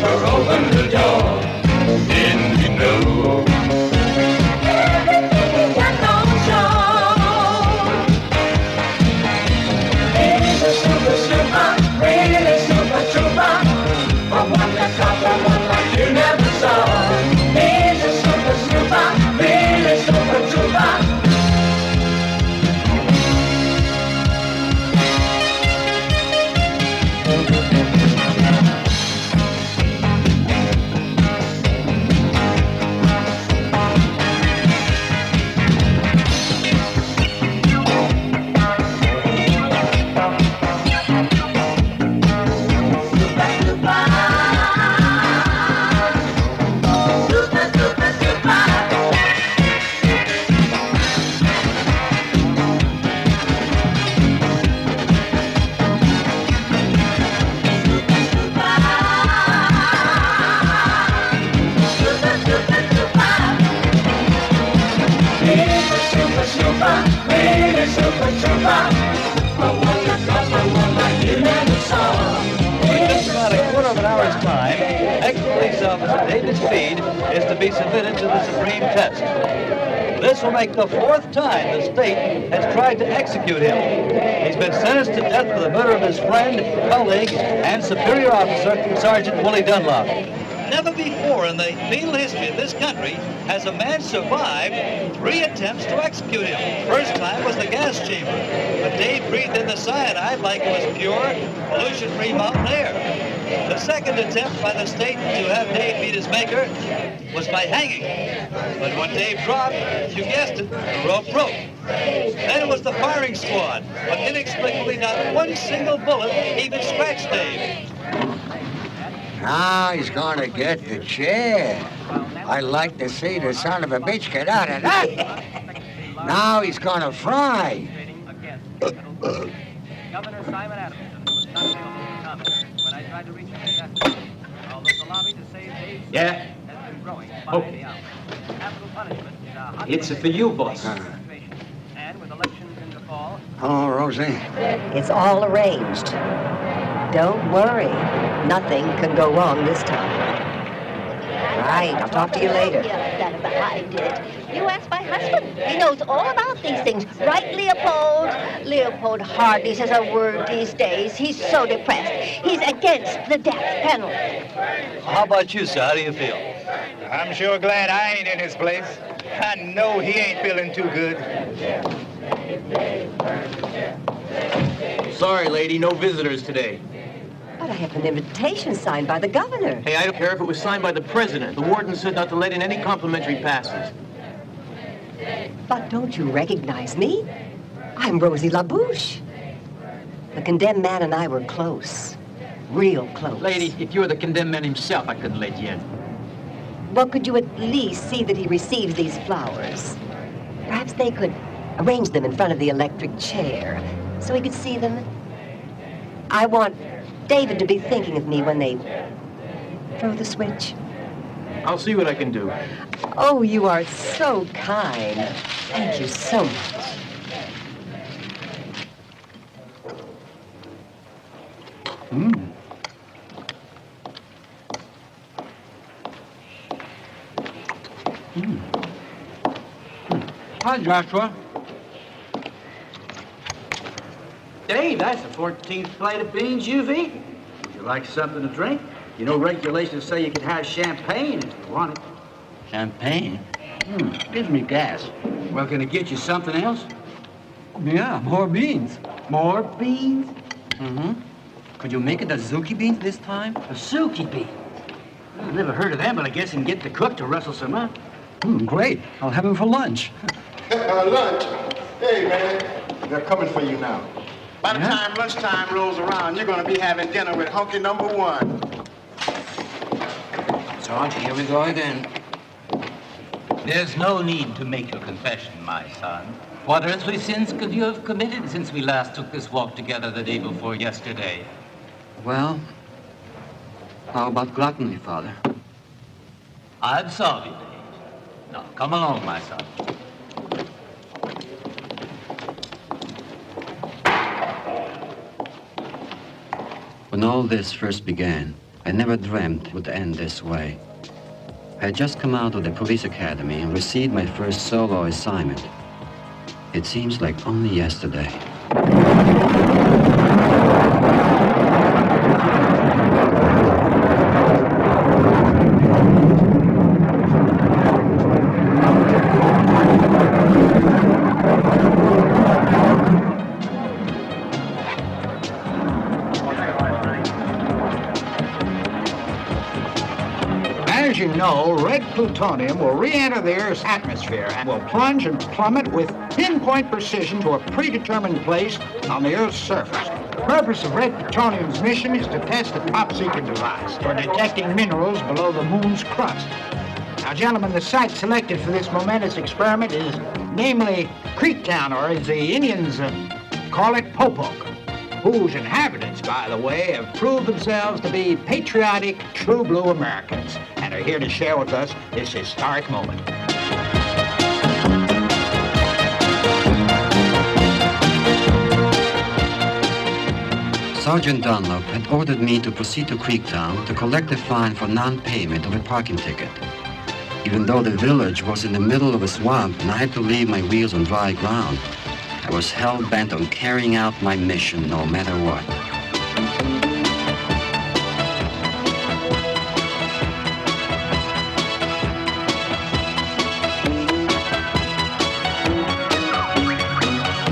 never open the door. Didn't you know? Everything got no show. He's a super, super, really super trooper. A wonder couple, one like you never saw. He's a super, super, really super trooper. Is to be submitted to the supreme test. This will make the 4th time the state has tried to execute him. He's been sentenced to death for the murder of his friend, colleague, and superior officer, Sergeant Willy Dunlop. Never before in the penal history of this country has a man survived 3 attempts to execute him. First time was the gas chamber, but Dave breathed in the cyanide like it was pure, pollution-free mountain air. The second attempt by the state to have Dave meet his maker was by hanging. But when Dave dropped, you guessed it, the rope broke. Then it was the firing squad, but inexplicably not one single bullet even scratched Dave. Now he's gonna get the chair. I'd like to see the son of a bitch get out of that. Now he's gonna fry. Governor Simon Adams was not able to comment when I tried to reach him this afternoon. Although the lobby to save Dave's Yeah? has been growing by the hour. Capital punishment is a hot It's for you, boss. and with elections in the fall. Oh, Rosie. It's all arranged. Don't worry. Nothing could go wrong this time. Right, I'll talk to you later. That I did. You ask my husband. He knows all about these things. Right, Leopold? Leopold hardly says a word these days. He's so depressed. He's against the death penalty. How about you, sir? How do you feel? I'm sure glad I ain't in his place. I know he ain't feeling too good. Sorry, lady, no visitors today. But I have an invitation signed by the governor. Hey, I don't care if it was signed by the president. The warden said not to let in any complimentary passes. But don't you recognize me? I'm Rosy La Bouche. The condemned man and I were close. Real close. Lady, if you were the condemned man himself, I couldn't let you in. Well, could you at least see that he receives these flowers? Perhaps they could arrange them in front of the electric chair so he could see them. I want David to be thinking of me when they throw the switch. I'll see what I can do. Oh, you are so kind. Thank you so much. Hi, Joshua. Dave, that's the 14th plate of beans you've eaten. Would you like something to drink? You know, regulations say you can have champagne if you want it. Champagne? Gives me gas. Well, can I get you something else? Yeah, more beans. More beans? Mm-hmm. Could you make it Azuki beans this time? Azuki beans? I've never heard of them, but I guess you can get the cook to rustle some up. Great. I'll have them for lunch. Lunch? Hey, man, they're coming for you now. By the time lunchtime rolls around, you're going to be having dinner with hunky number 1. So here we go again. There's no need to make your confession, my son. What earthly sins could you have committed since we last took this walk together the day before yesterday? Well, how about gluttony, Father? I absolve you, Dave. Now, come along, my son. When all this first began, I never dreamt it would end this way. I had just come out of the police academy and received my first solo assignment. It seems like only yesterday. As you know, red plutonium will re-enter the Earth's atmosphere and will plunge and plummet with pinpoint precision to a predetermined place on the Earth's surface. The purpose of red plutonium's mission is to test a top-secret device for detecting minerals below the moon's crust. Now, gentlemen, the site selected for this momentous experiment is namely Creektown, or as the Indians call it, Popoke, whose inhabitants, by the way, have proved themselves to be patriotic, true blue Americans and are here to share with us this historic moment. Sergeant Dunlop had ordered me to proceed to Creektown to collect a fine for non-payment of a parking ticket. Even though the village was in the middle of a swamp and I had to leave my wheels on dry ground, I was hell-bent on carrying out my mission no matter what.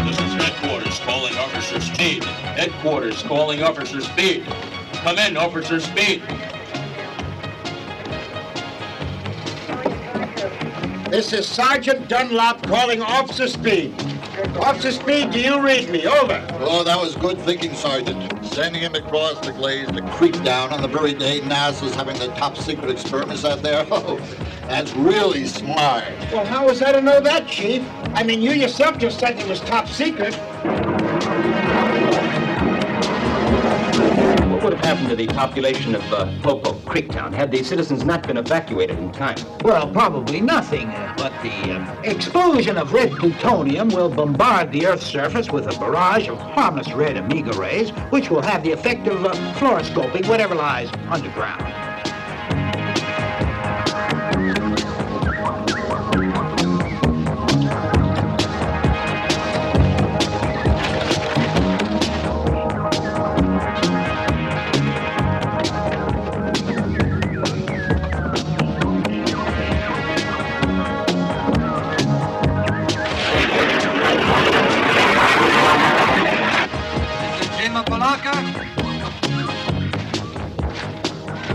This is headquarters calling Officer Speed. Headquarters calling Officer Speed. Come in, Officer Speed. This is Sergeant Dunlop calling Officer Speed. Officer Speed, do you read me? Over. Oh, that was good thinking, Sergeant. Sending him across the glaze to Creektown on the very day NASA's having the top secret experiments out there. Oh, that's really smart. Well, how was I to know that, Chief? I mean, you yourself just said it was top secret. What would have happened to the population of Popo Creektown had the citizens not been evacuated in time? Well, probably nothing, but the explosion of red plutonium will bombard the Earth's surface with a barrage of harmless red Omega rays, which will have the effect of fluoroscoping whatever lies underground.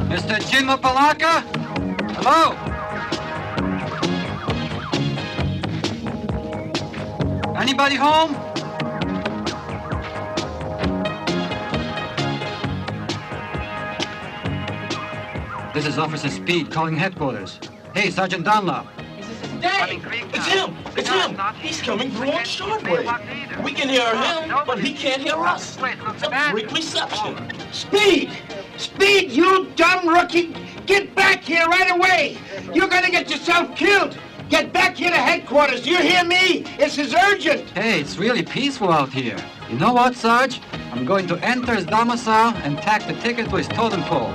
Mr. Jim Palaka? Hello? Anybody home? This is Officer Speed calling headquarters. Hey, Sergeant Dunlop. Dang! It's him! It's him! He's coming through on shortwave. We can hear him, but he can't hear us. It's a freak reception. Speed! Speed, you dumb rookie! Get back here right away! You're gonna get yourself killed! Get back here to headquarters, do you hear me? This is urgent! Hey, it's really peaceful out here. You know what, Sarge? I'm going to enter his domicile and tack the ticket to his totem pole.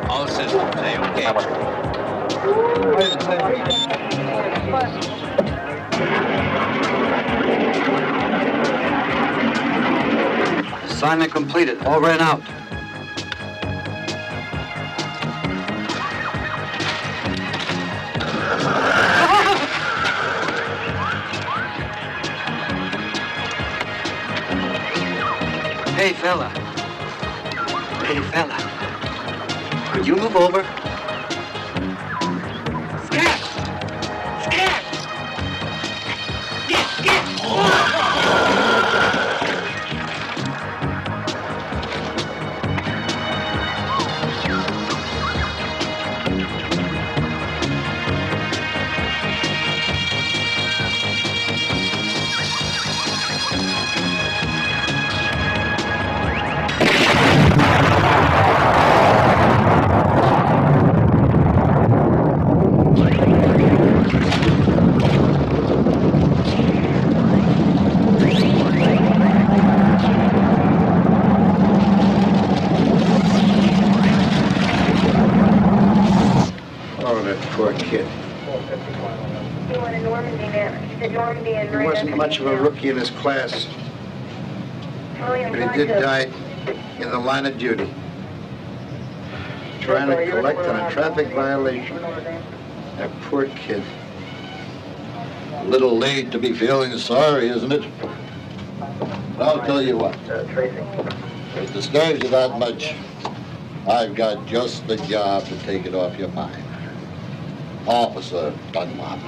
All systems A-OK. Assignment completed. All ran out. Hey, fella. Hey, fella. Could you move over? Scat! Scat! Get! He wasn't much of a rookie in his class, but he did die in the line of duty, trying to collect on a traffic violation. That poor kid. A little late to be feeling sorry, isn't it? But I'll tell you what. If it disturbs you that much, I've got just the job to take it off your mind. Officer Dunlop.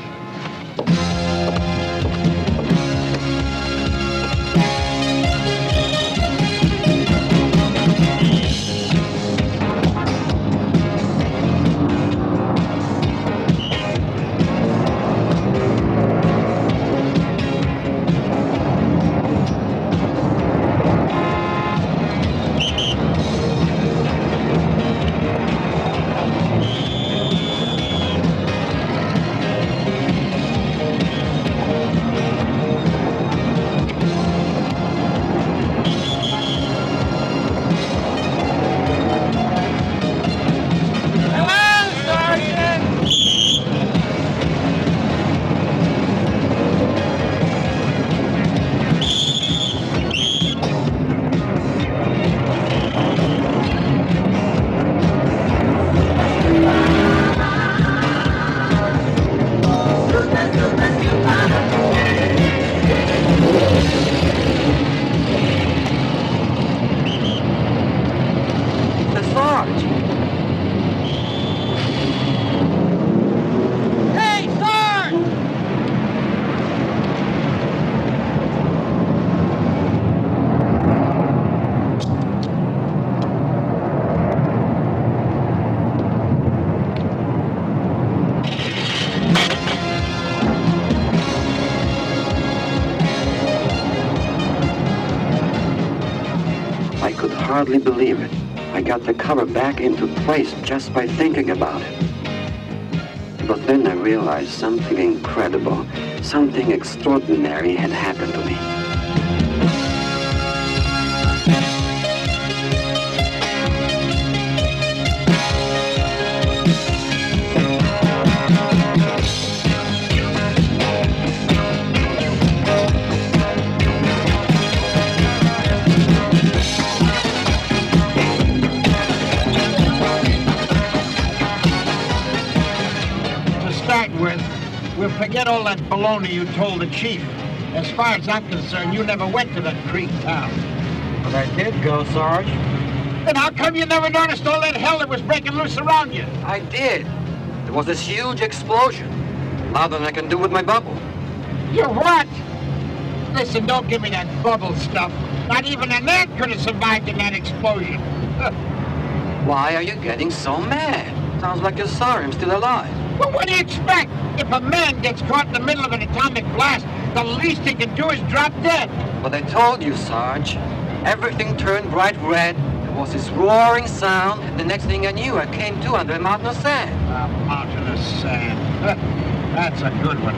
Hardly believe it. I got the cover back into place just by thinking about it. But then I realized something incredible, something extraordinary had happened to me. We'll forget all that baloney you told the chief. As far as I'm concerned, you never went to that creek town. But I did go, Sarge. Then how come you never noticed all that hell that was breaking loose around you? I did. There was this huge explosion. Louder than I can do with my bubble. You what? Listen, don't give me that bubble stuff. Not even an ant could have survived in that explosion. Why are you getting so mad? Sounds like you saw him still alive. Well, what do you expect? If a man gets caught in the middle of an atomic blast, the least he can do is drop dead. But I told you, Sarge. Everything turned bright red. There was this roaring sound. The next thing I knew, I came to under a mountain of sand. A mountain of sand. That's a good one.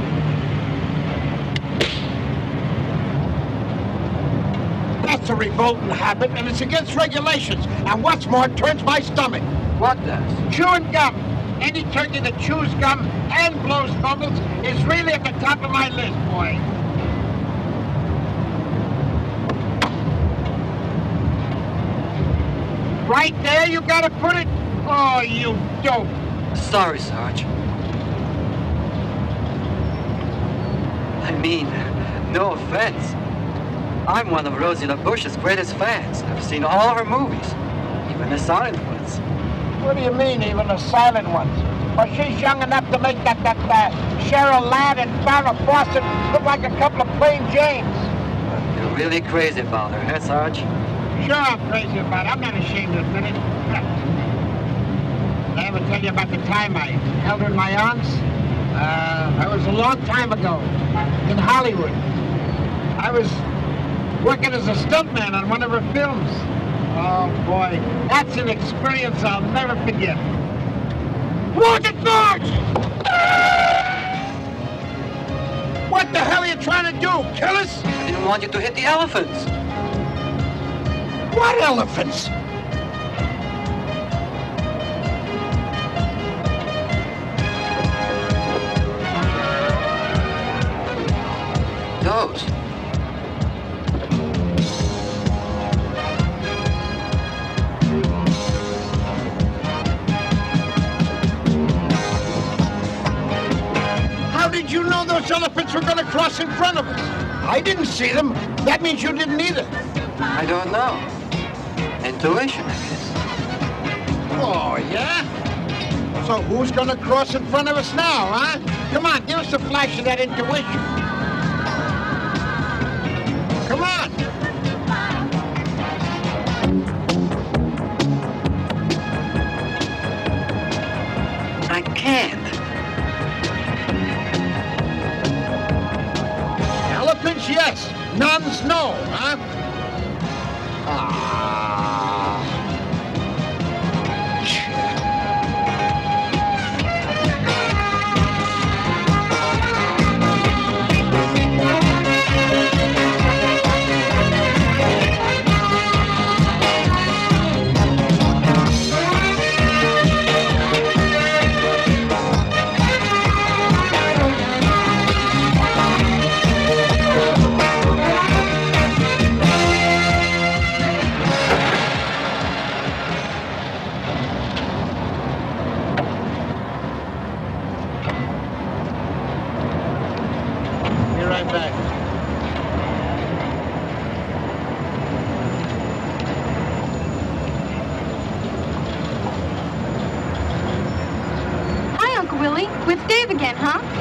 That's a revolting habit, and it's against regulations. And what's more, it turns my stomach. What does? Chewing gum. Any turkey that chews gum and blows bubbles is really at the top of my list, boy. Right there, you gotta put it? Oh, you dope. Sorry, Sarge. I mean, no offense. I'm one of Rosy La Bouche's greatest fans. I've seen all her movies, even the silent ones. What do you mean, even the silent ones? Well, she's young enough to make that Cheryl Ladd and Farrah Fawcett look like a couple of plain Janes. You're really crazy about her, huh, Sarge? Sure I'm crazy about it. I'm not ashamed to admit it. Did I ever tell you about the time I held her in my arms? That was a long time ago, in Hollywood. I was working as a stuntman on one of her films. Oh, boy, that's an experience I'll never forget. Watch it, Sarge! What the hell are you trying to do, kill us? I didn't want you to hit the elephants. What elephants? knows? How did you know those elephants were going to cross in front of us? I didn't see them. That means you didn't either. I don't know. Intuition, I guess. Oh, yeah? So who's going to cross in front of us now, huh? Come on, give us a flash of that intuition. Come on. I can't. Elephants, yes. Nuns, no, huh?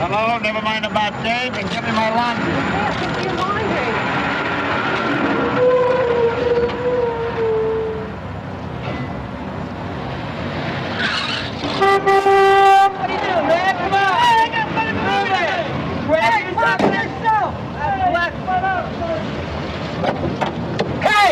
Hello, never mind about Dave and give me my laundry. Yeah, your laundry. What are you doing, man? Come on! I got money to move it! Grab yourself and yourself! Hey!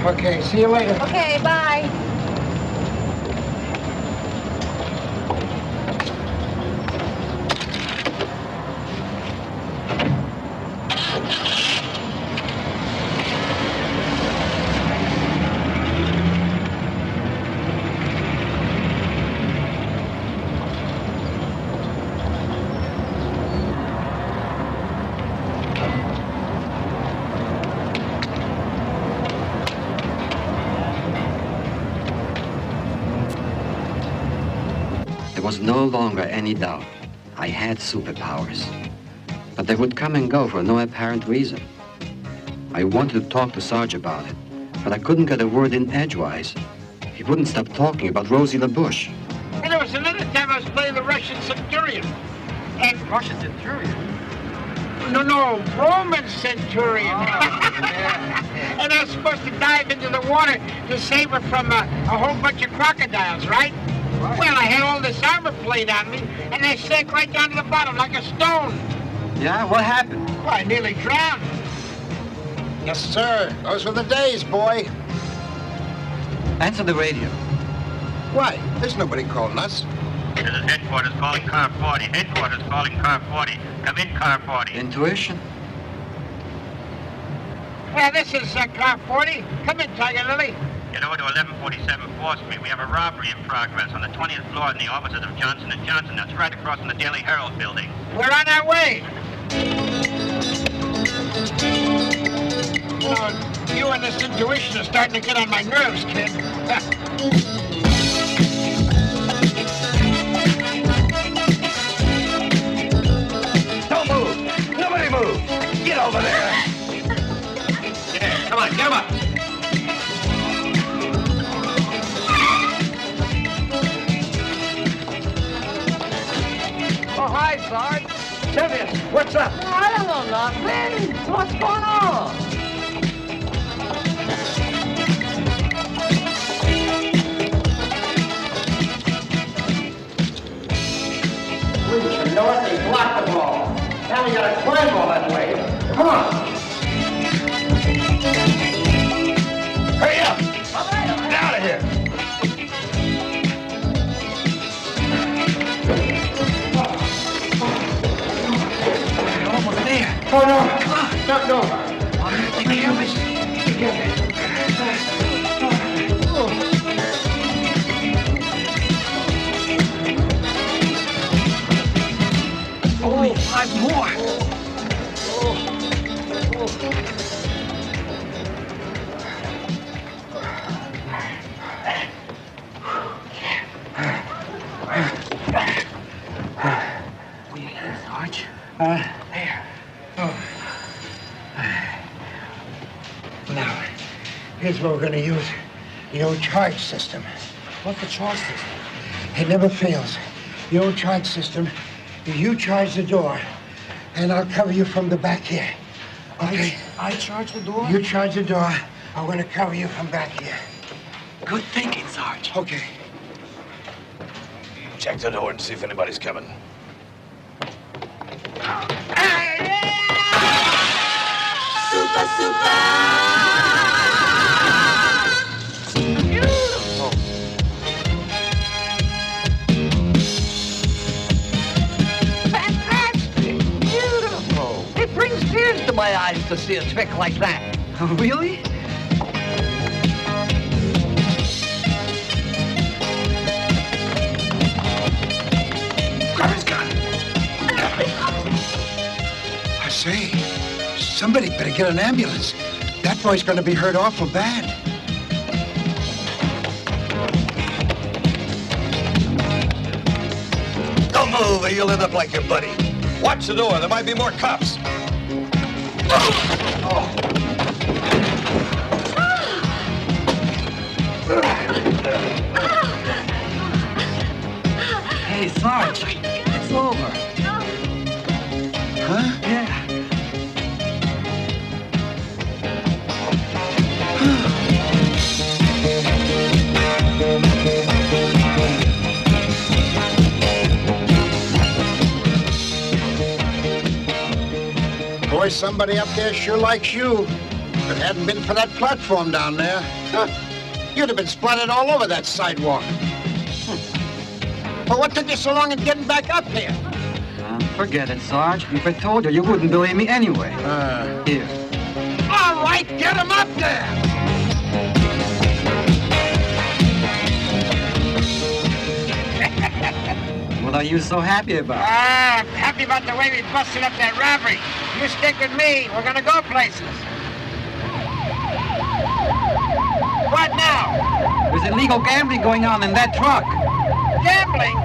Okay, see you later. Okay, bye. There was no longer any doubt. I had superpowers. But they would come and go for no apparent reason. I wanted to talk to Sarge about it, but I couldn't get a word in edgewise. He wouldn't stop talking about Rosy La Bouche. And there was another time I was playing the Russian centurion. And Russian centurion? No, Roman centurion. And I was supposed to dive into the water to save her from a whole bunch of crocodiles, right? Well, I had all this armor plate on me, and I sank right down to the bottom like a stone. Yeah? What happened? Well, I nearly drowned. Yes, sir. Those were the days, boy. Answer the radio. Why? There's nobody calling us. This is headquarters calling car 40. Headquarters calling car 40. Come in, car 40. Intuition? Yeah, this is car 40. Come in, Tiger Lily. Get over to 1147 4th Street. We have a robbery in progress on the 20th floor in the offices of Johnson & Johnson. That's right across from the Daily Herald building. We're on our way. You and this intuition are starting to get on my nerves, kid. Don't move! Nobody move! Get over there! Yeah, come on, get him up! Oh, hi, Sarge. Sylvius, what's up? I don't know nothing. What's going on? you gotta climb all that way. Come on. Hurry up! Get out of here! You're almost there. Oh, no. No. I'm gonna take care of it. Only 5 more. Where you here, Sarge? There. Oh. Now, here's what we're going to use. The old charge system. What's the charge system? It never fails. The old charge system, you charge the door, and I'll cover you from the back here. Okay? I charge the door? You charge the door. I'm going to cover you from back here. Good thinking, Sarge. Okay. Check the door and see if anybody's coming. Beautiful. Fantastic. Beautiful. It brings tears to my eyes to see a trick like that. Really? Grab his gun. I say, somebody better get an ambulance. That boy's going to be hurt awful bad. Don't move or you'll end up like your buddy. Watch the door. There might be more cops. Hey, Sarge, it's over. Huh? Yeah. Boy, somebody up there sure likes you. If it hadn't been for that platform down there, you'd have been splattered all over that sidewalk. Well, what took you so long in getting back up here? Forget it, Sarge. If I told you, you wouldn't believe me anyway. Here. All right, get him up there! What are you so happy about? I'm happy about the way we busted up that robbery. You stick with me. We're gonna go places. What now? There's illegal gambling going on in that truck. Gambling?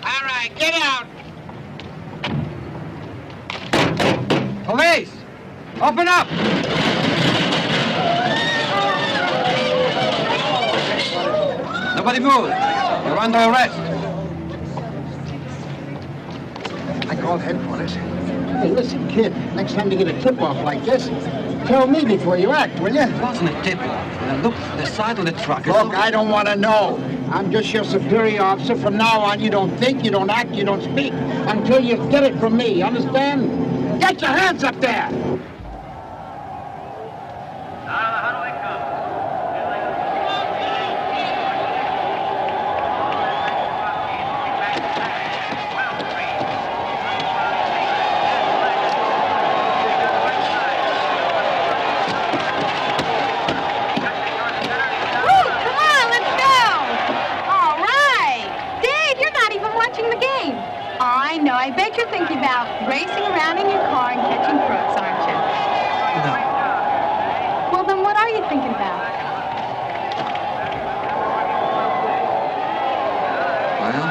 All right, get out. Police! Open up! Nobody move. You're under arrest. I called headquarters. Hey, listen, kid. Next time you get a tip-off like this, tell me before you act, will you? It wasn't a tip-off. Now look, the side of the truck is... Look, I don't want to know. I'm just your superior officer. From now on, you don't think, you don't act, you don't speak until you get it from me. Understand? Get your hands up there! I bet you're thinking about racing around in your car and catching crooks, aren't you? No. Well, then what are you thinking about? Well,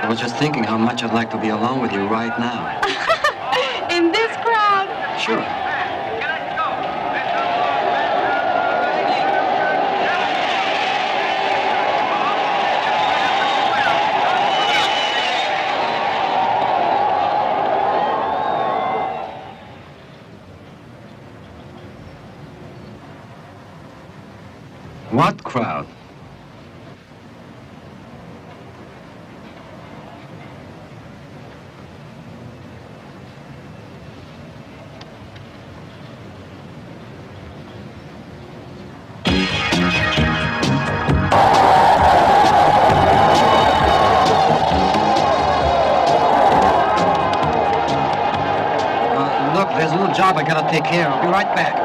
I was just thinking how much I'd like to be alone with you right now. In this crowd? Sure. crowd. Look, there's a little job I gotta take care of. I'll be right back.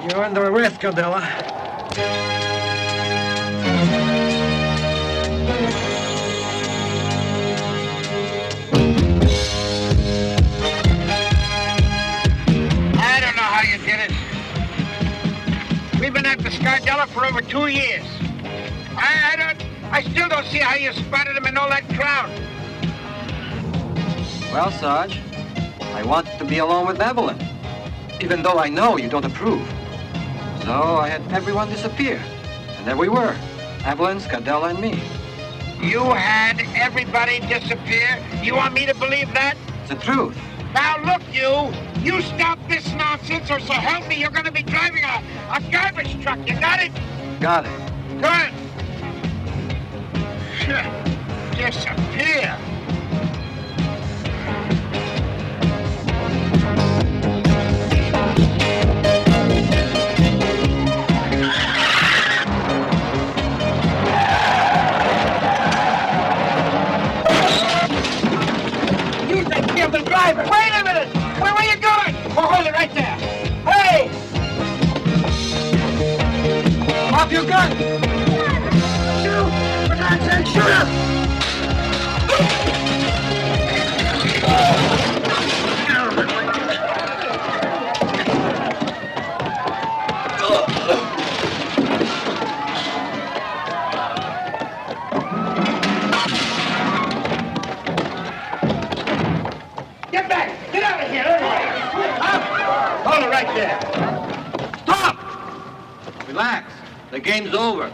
You're under arrest, Cardella. I don't know how you did it. We've been after Scardella for over 2 years. I still don't see how you spotted him in all that crowd. Well, Sarge, I want to be alone with Evelyn, even though I know you don't approve. So I had everyone disappear, and there we were, Evelyn, Scardella, and me. You had everybody disappear? You want me to believe that? It's the truth. Now look, you stop this nonsense, or so help me, you're going to be driving a garbage truck. You got it? Got it. Good. Disappear. You take care of the driver. Wait a minute. Where were you going? Oh, hold it right there. Hey! Off your gun. Shoot! For God's sake, shoot him! Get back! Get out of here! Hold it right there. Stop! Relax. The game's over.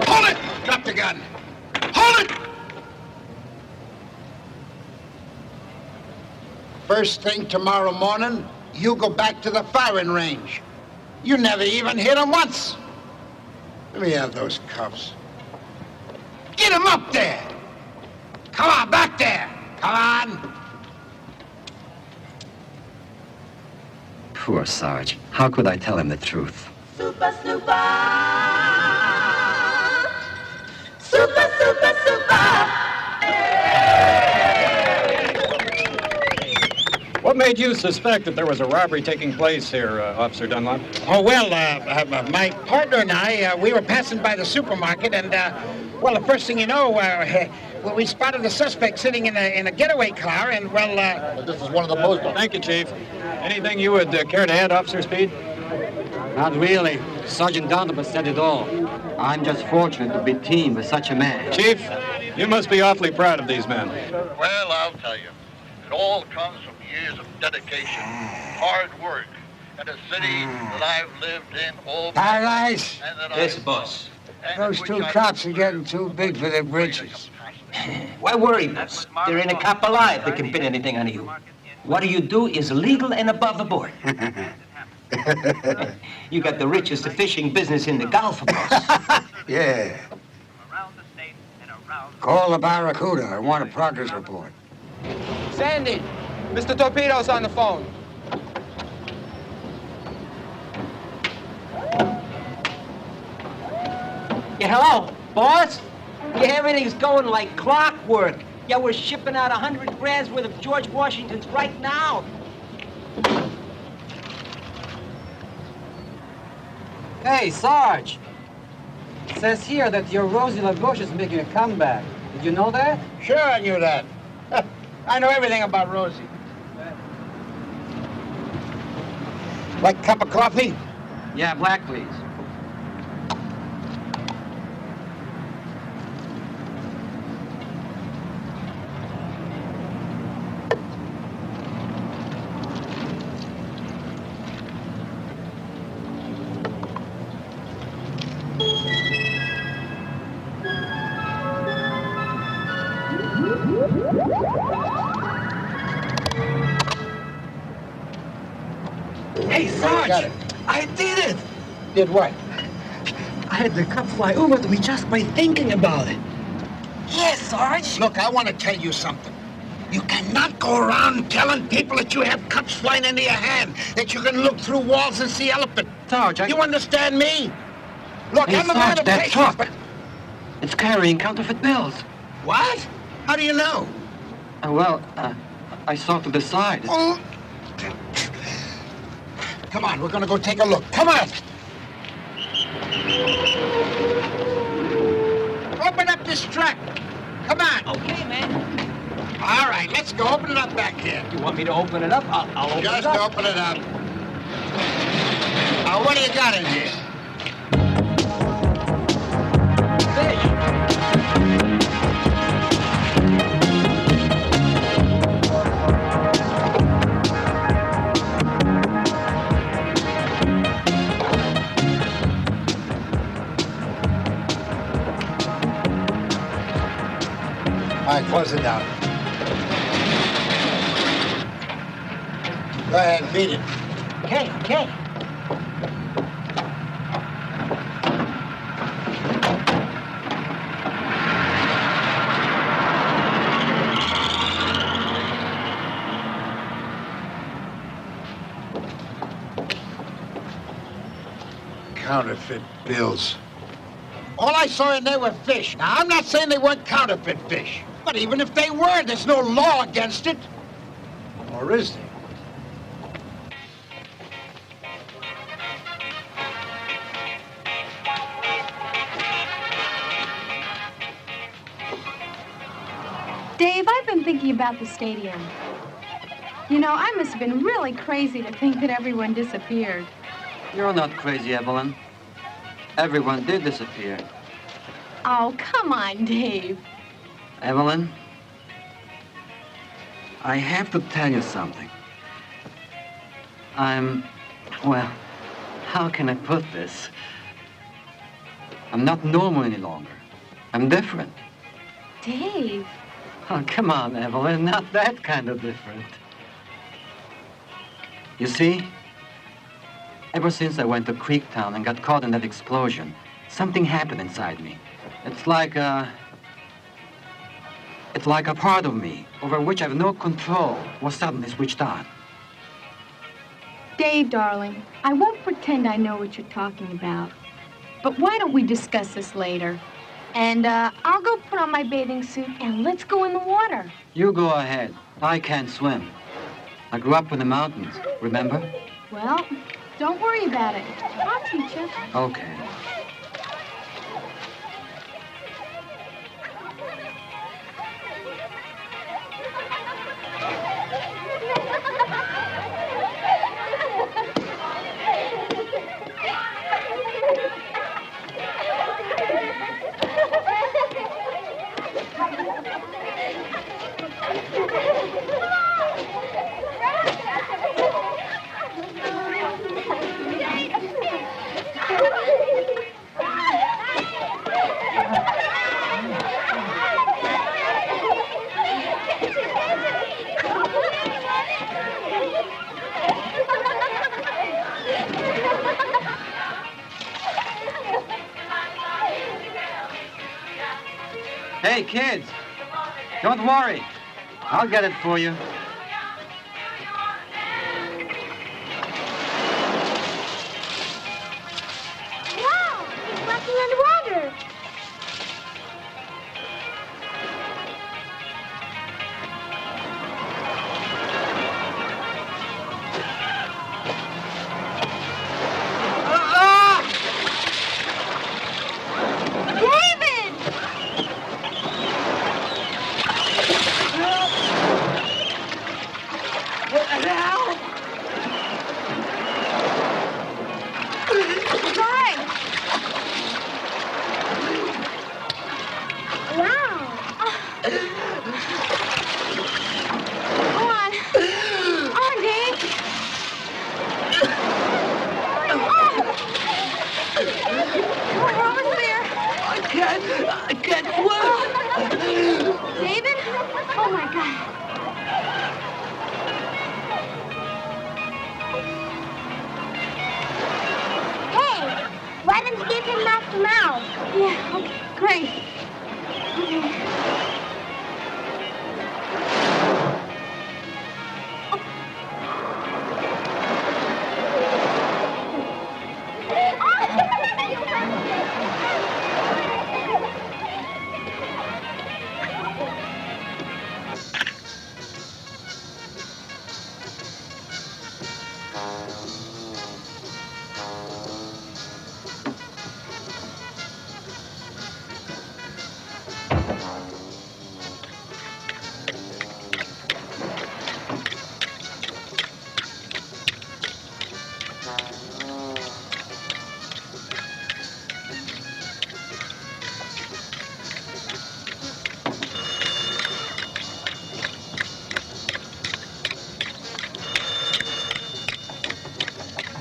Hold it! Drop the gun. Hold it! First thing tomorrow morning, you go back to the firing range. You never even hit him once. Let me have those cuffs. Get him up there! Come on, back there! Come on! Poor Sarge. How could I tell him the truth? Super, super. Super, super, super. What made you suspect that there was a robbery taking place here, Officer Dunlop? Oh, well, my partner and I, we were passing by the supermarket, and, well, the first thing you know, well, we spotted the suspect sitting in a getaway car, and, well, This is one of the most... Thank you, Chief. Anything you would care to add, Officer Speed? Not really. Sergeant Dunlop has said it all. I'm just fortunate to be teamed with such a man. Chief, you must be awfully proud of these men. Well, I'll tell you. It all comes from years of dedication, hard work, and a city that I've lived in all my Paradise? life, and that Yes, I've boss. Those two cops are getting too big for their britches. Why worry, boss? There ain't a cop alive that can pin anything on you. What you do is legal and above the board. You got the richest fishing business in the Gulf, boss. Yeah. Call the Barracuda. I want a progress report. Sandy, Mr. Torpedo's on the phone. Yeah, hello, boss? Yeah, everything's going like clockwork. Yeah, we're shipping out 100 grand's worth of George Washingtons right now. Hey, Sarge. It says here that your Rosy La Bouche is making a comeback. Did you know that? Sure, I knew that. I know everything about Rosie. Like a cup of coffee? Yeah, black, please. Hey, Sarge! I did it! Did what? I had the cup fly over to me just by thinking about it. Yes, Sarge! Look, I want to tell you something. You cannot go around telling people that you have cups flying into your hand, that you can look through walls and see elephant. Sarge, You understand me? Look, Hey, I'm a man Sarge, of that patience, truck. but... It's carrying counterfeit bills. What? How do you know? I saw to the side. Oh. Come on, we're gonna go take a look. Come on! Open up this truck. Come on. Okay, man. All right, let's go. Open it up back here. You want me to open it up? I'll open Just it up. open it up. Now, what do you got in here? Fish. All right, close it down. Go ahead, beat it. Okay. Counterfeit bills. All I saw in there were fish. Now, I'm not saying they weren't counterfeit fish, but even if they were, there's no law against it. Or is there? Dave, I've been thinking about the stadium. You know, I must have been really crazy to think that everyone disappeared. You're not crazy, Evelyn. Everyone did disappear. Oh, come on, Dave. Evelyn, I have to tell you something. Well, how can I put this? I'm not normal any longer. I'm different. Dave. Oh, come on, Evelyn, not that kind of different. You see, ever since I went to Creektown and got caught in that explosion, something happened inside me. It's like a part of me over which I have no control was suddenly switched on. Dave, darling, I won't pretend I know what you're talking about. But why don't we discuss this later? And I'll go put on my bathing suit and let's go in the water. You go ahead. I can't swim. I grew up in the mountains, remember? Well, don't worry about it. I'll teach you. Okay. Hey, kids, don't worry. I'll get it for you. Wow, it's walking underwater.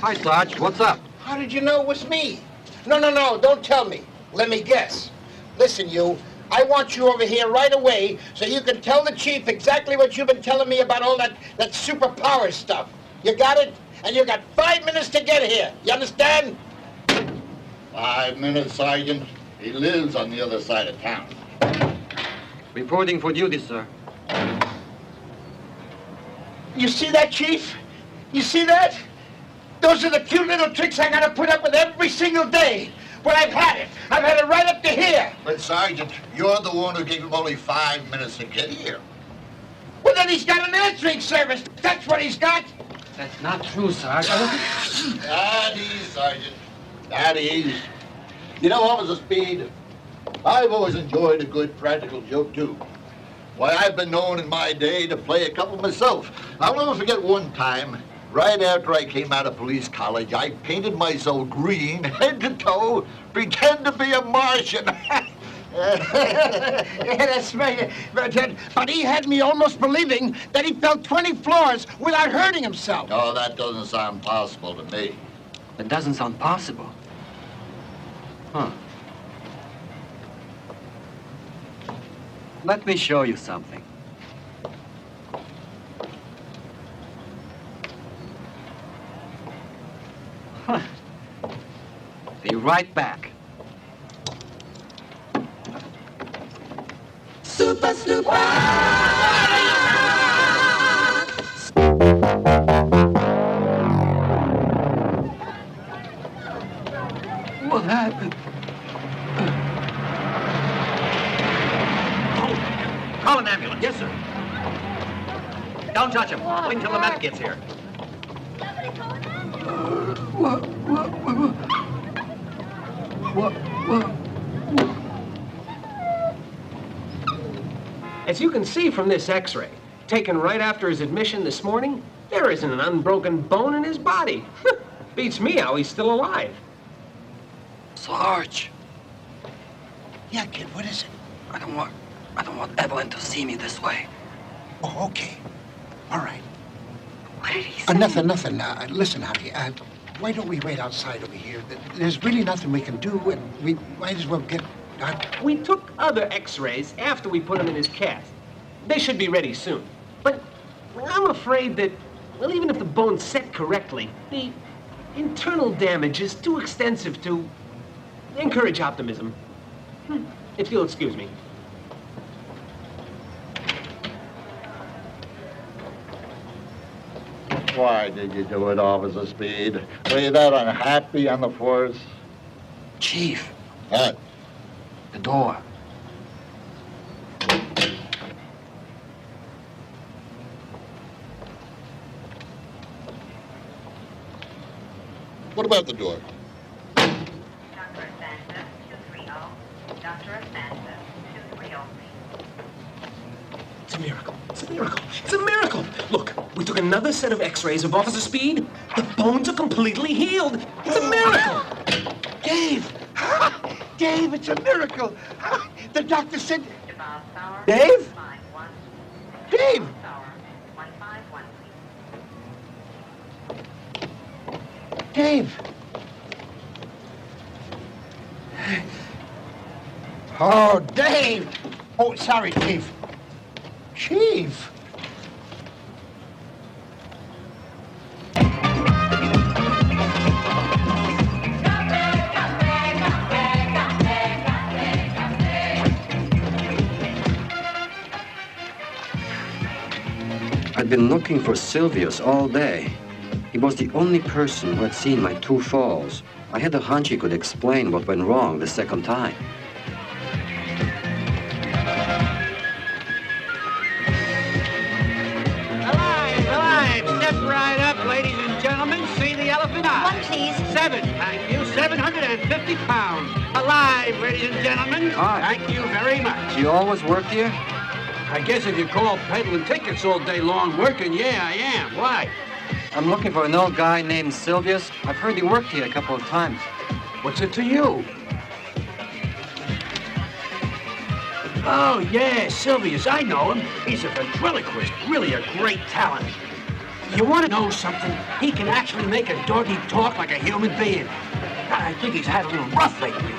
Hi, Sarge. What's up? How did you know it was me? No, don't tell me. Let me guess. Listen, you, I want you over here right away so you can tell the chief exactly what you've been telling me about all that superpower stuff. You got it? And you got 5 minutes to get here. You understand? 5 minutes, Sergeant. He lives on the other side of town. Reporting for duty, sir. You see that, Chief? You see that? Those are the cute little tricks I gotta put up with every single day. But I've had it. I've had it right up to here. But, Sergeant, you're the one who gave him only 5 minutes to get here. Well, then he's got an answering service. That's what he's got. That's not true, Sarge. At ease, Sergeant. At ease. You know what was the speed? I've always enjoyed a good practical joke, too. Why, I've been known in my day to play a couple myself. I'll never forget one time. Right after I came out of police college, I painted myself green, head to toe, pretend to be a Martian. Yeah, that's right. But he had me almost believing that he fell 20 floors without hurting himself. Oh, that doesn't sound possible to me. It doesn't sound possible. Huh. Let me show you something. Huh. Be right back. Super. What happened? Call an ambulance. Yes, sir. Don't touch him. Wait until the medic gets here. What? As you can see from this x-ray, taken right after his admission this morning, there isn't an unbroken bone in his body. Beats me how he's still alive. Sarge. Yeah, kid, what is it? I don't want Evelyn to see me this way. Oh, okay. All right. What did he say? Nothing. Listen, Harvey, why don't we wait outside over here? There's really nothing we can do, and we might as well get... We took other x-rays after we put him in his cast. They should be ready soon. But I'm afraid that, well, even if the bone's set correctly, the internal damage is too extensive to encourage optimism. If you'll excuse me. Why did you do it, Officer Speed? Were you that unhappy on the force? Chief. What? The door. What about the door? It's a miracle. It's a miracle. It's a miracle. Look, we took another set of x-rays of Officer Speed. The bones are completely healed. It's a miracle. Dave! Dave, it's a miracle. The doctor said... Dave? Dave! Dave! Oh, Dave! Oh, sorry, Chief. Chief! I'd been looking for Silvius all day. He was the only person who had seen my 2 falls. I had a hunch he could explain what went wrong the second time. Alive! Step right up, ladies and gentlemen. See the elephant eye. 1, please. 7, thank you. 750 pounds. Alive, ladies and gentlemen. Hi. Thank you very much. You always work here? I guess if you call peddling tickets all day long working, yeah, I am. Why? I'm looking for an old guy named Silvius. I've heard he worked here a couple of times. What's it to you? Oh, yeah, Silvius, I know him. He's a ventriloquist, really a great talent. You want to know something? He can actually make a doggy talk like a human being. I think he's had a little rough lately.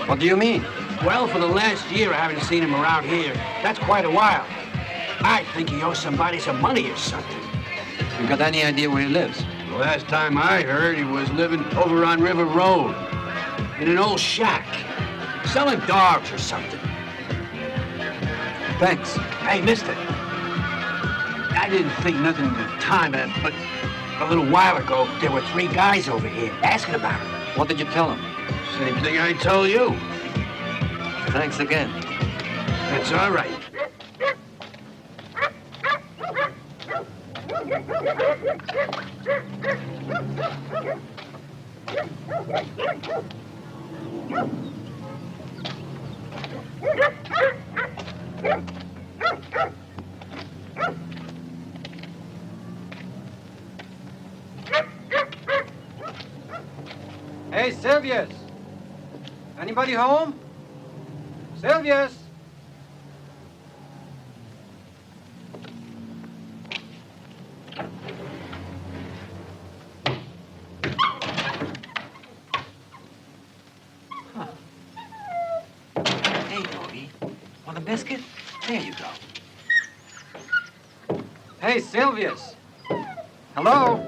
What do you mean? Well, for the last year, I haven't seen him around here. That's quite a while. I think he owes somebody some money or something. You got any idea where he lives? The last time I heard, he was living over on River Road in an old shack, selling dogs or something. Thanks. Hey, mister. I didn't think nothing at the time, but a little while ago, there were 3 guys over here asking about him. What did you tell him? Same thing I told you. Thanks again. That's all right. Hey, Silvius! Anybody home? Silvius! Hey, Toby. Want a biscuit? There you go. Hey, Silvius! Hello?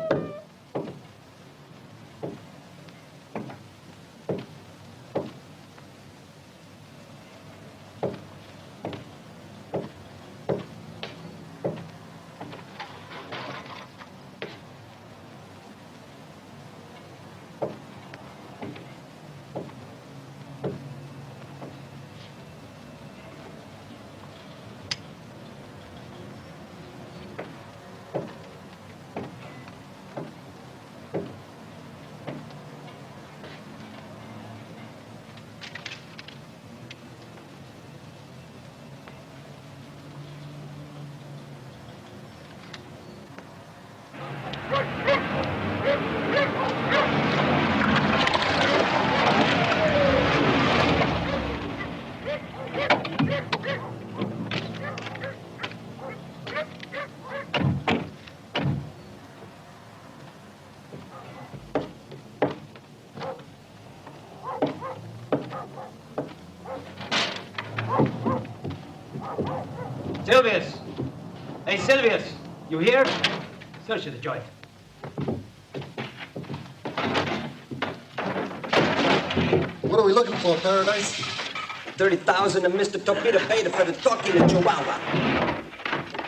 Silvius! Hey, Silvius! You here? Search the joint. What are we looking for, Paradise? 30,000 and Mr. Torpedo paid for the talking to Chihuahua.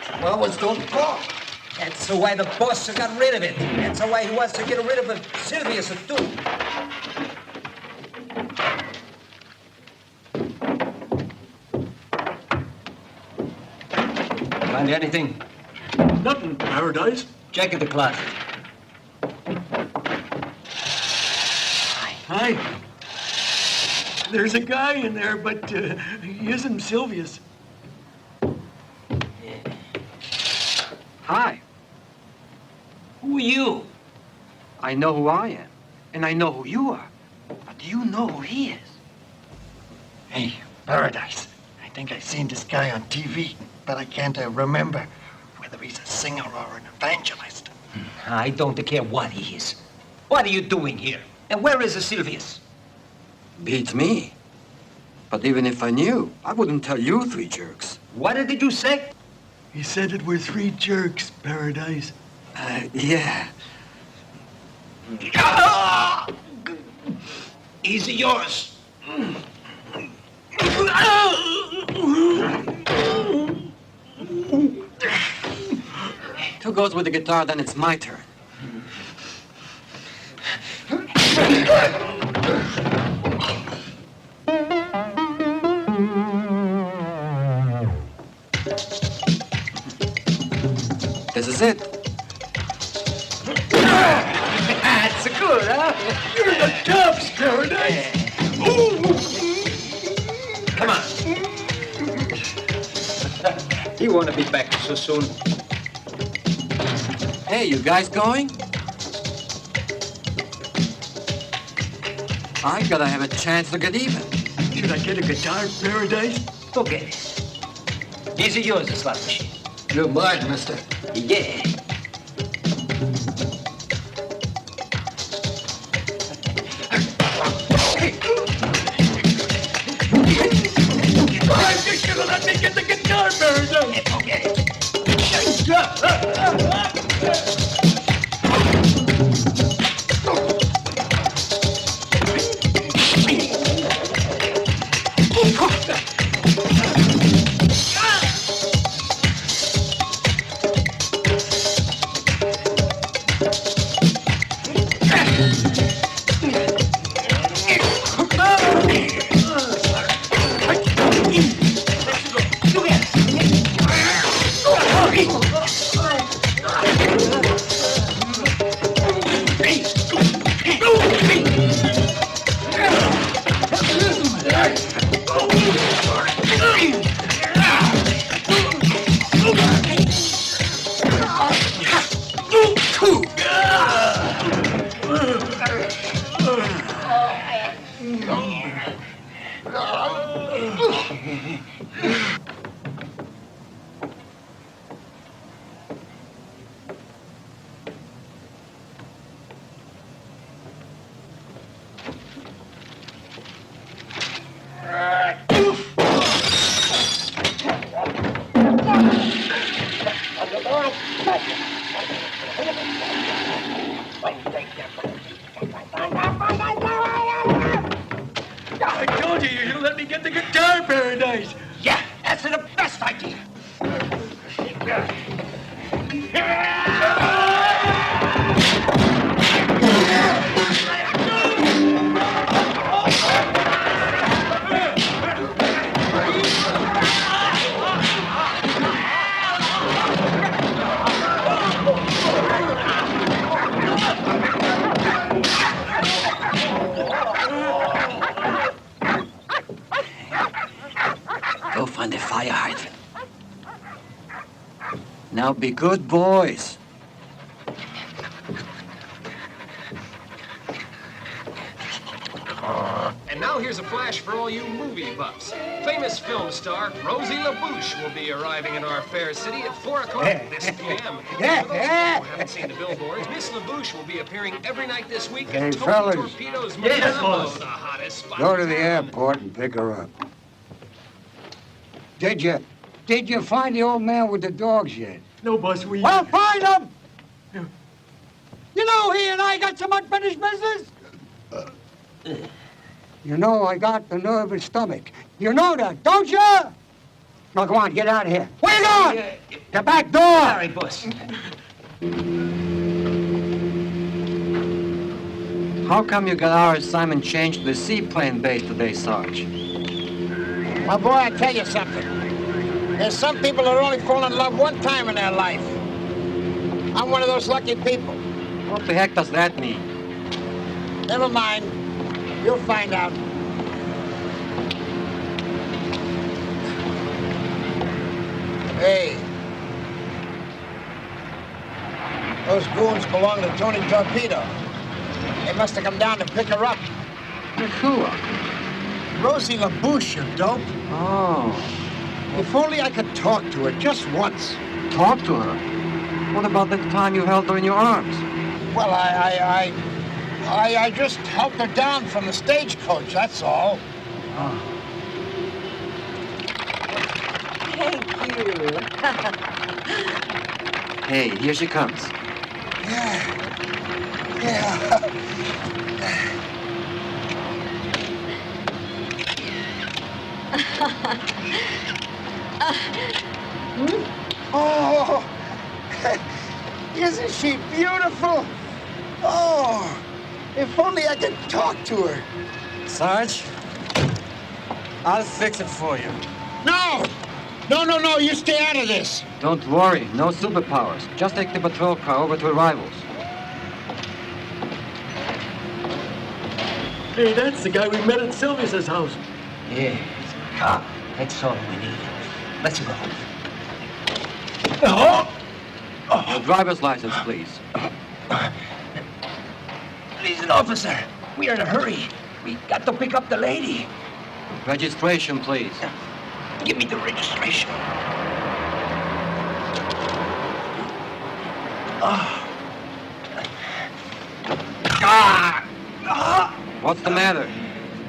Chihuahuas don't talk. That's the way the boss got rid of it. That's the way he wants to get rid of Sylvius too. Find anything? Nothing, Paradise. Check in the closet. Hi. There's a guy in there, but he isn't Sylvius. Hi. Who are you? I know who I am, and I know who you are. But do you know who he is? Hey, Paradise. I think I've seen this guy on TV, but I can't remember whether he's a singer or an evangelist. I don't care what he is. What are you doing here? And where is Sylvius? Beats me. But even if I knew, I wouldn't tell you three jerks. What did you say? He said it were three jerks, Paradise. Yeah. Easy yours. Who goes with the guitar, then it's my turn. This is it. That's good, huh? You're the tops, Paradise. Come on. He won't be back so soon. Hey, you guys going? I gotta have a chance to get even. Should I get a guitar, Paradise? Okay. These are yours, the slot machine. You're mine, mister. Yeah. I'm just gonna let me get the guitar, Paradise. Okay. I told you should let me get the guitar, Paradise. Yeah, that's the best idea. Go find a fire hydrant. Now be good boys. And now here's a flash for all you movie buffs. Famous film star Rosy La Bouche will be arriving in our fair city at 4 o'clock this p.m. For those of you who haven't seen the billboards, Miss La Bouche will be appearing every night this week Hey, at Tony fellas. Torpedo's Yes, Mambo, boss. the hottest spot. Go to the airport and pick her up. Did you find the old man with the dogs yet? No, boss, we... Well, find him! You know he and I got some unfinished business? You know I got the nervous stomach. You know that, don't you? Now, come on, get out of here. Where you going? The back door! Sorry, boss. How come you got our assignment changed to the seaplane base today, Sarge? My boy, I tell you something. There's some people that only fall in love one time in their life. I'm one of those lucky people. What the heck does that mean? Never mind. You'll find out. Hey. Those goons belong to Tony Torpedo. They must have come down to pick her up. Who? Rosy La Bouche, you dope. Oh. If only I could talk to her just once. Talk to her? What about the time you held her in your arms? Well, I just helped her down from the stagecoach, that's all. Oh. Thank you. Hey, here she comes. Yeah. Oh, isn't she beautiful? Oh, if only I could talk to her. Sarge, I'll fix it for you. No, you stay out of this. Don't worry, no superpowers. Just take the patrol car over to arrivals. Hey, that's the guy we met at Sylvia's house. Yeah, it's a cop. That's all we need. Let's go. Your driver's license, please. Listen, officer. We are in a hurry. We got to pick up the lady. Registration, please. Give me the registration. What's the matter?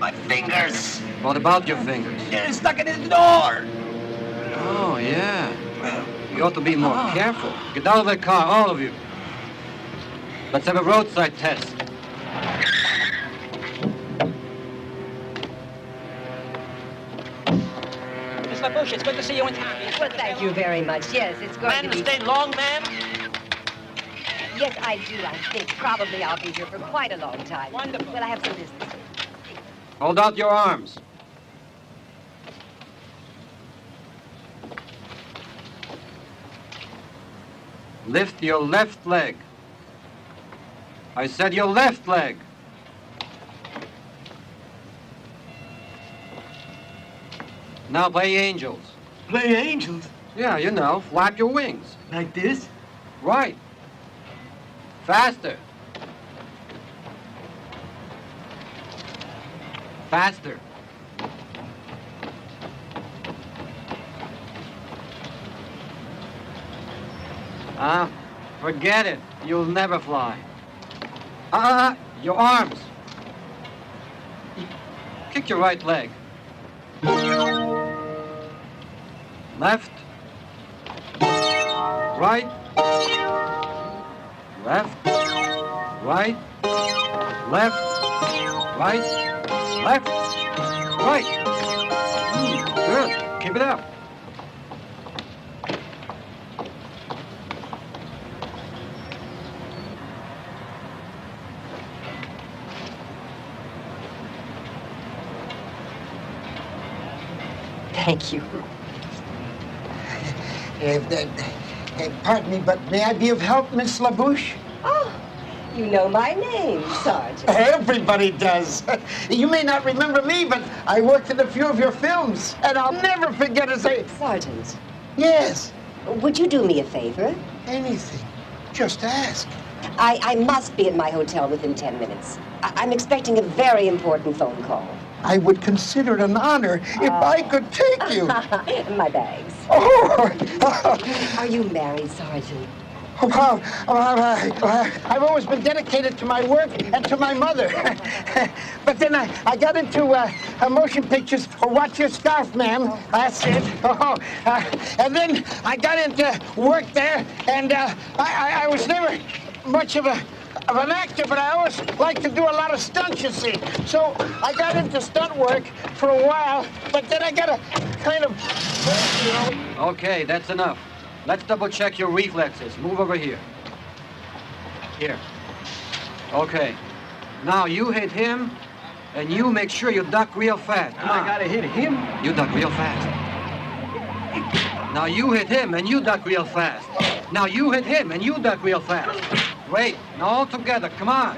My fingers. What about your fingers? They're stuck in the door. Oh, yeah. You ought to be more careful. Get out of the car, all of you. Let's have a roadside test. Miss La Bouche, it's good to see you in town. Well, thank you very much. Yes, it's going Plan to to be... stay long, ma'am? Yes, I do, I think. Probably I'll be here for quite a long time. Wonderful. Well, I have some business. Hold out your arms. Lift your left leg. I said your left leg. Now play angels. Play angels? Yeah, you know, flap your wings. Like this? Right. Faster. Faster. Forget it. You'll never fly. Your arms. Kick your right leg. Left. Right. Left. Right. Left. Right. Left. Right. Good. Keep it up. Thank you. Pardon me, but may I be of help, Miss La Bouche? Oh, you know my name, Sergeant. Everybody does. You may not remember me, but I worked in a few of your films, and I'll never forget his name. Sergeant. Yes. Would you do me a favor? Anything. Just ask. I must be at my hotel within 10 minutes. I'm expecting a very important phone call. I would consider it an honor if I could take you. My bags. Oh. Are you married, Sergeant? I've always been dedicated to my work and to my mother. But then I got into motion pictures. Oh, watch your scarf, ma'am. That's it. And then I got into work there, and I was never much of an actor, but I always liked to do a lot of stunts, you see. So I got into stunt work for a while, but then I got a kind of, Okay, that's enough. Let's double check your reflexes. Move over here. Here. Okay. Now you hit him, and you make sure you duck real fast. Come on. I gotta hit him? You duck real fast. Now you hit him, and you duck real fast. Now you hit him, and you duck real fast. Wait. Now all together. Come on.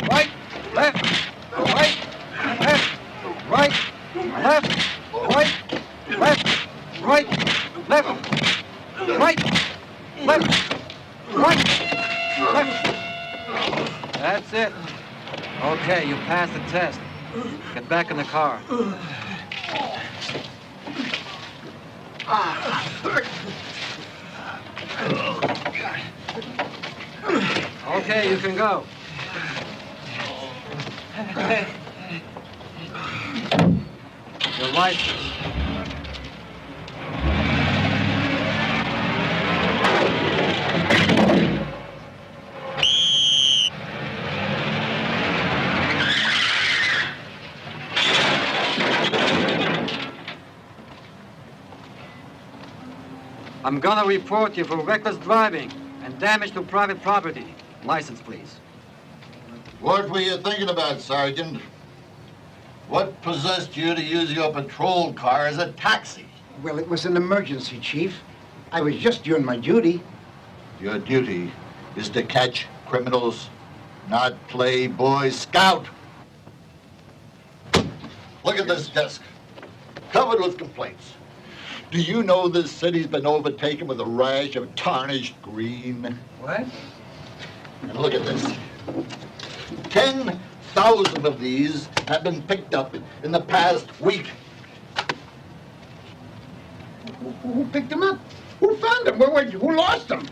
Right, left, right, left, right, left, right, left, right, left, right, left, right, left. That's it. Okay, you passed the test. Get back in the car. Okay, you can go. Your license. I'm gonna report you for reckless driving and damage to private property. License, please. What were you thinking about, Sergeant? What possessed you to use your patrol car as a taxi? Well, it was an emergency, Chief. I was just doing my duty. Your duty is to catch criminals, not play Boy Scout. Look at this desk, covered with complaints. Do you know this city's been overtaken with a rash of tarnished green? What? And look at this. 10,000 of these have been picked up in the past week. Who picked them up? Who found them? Who lost them?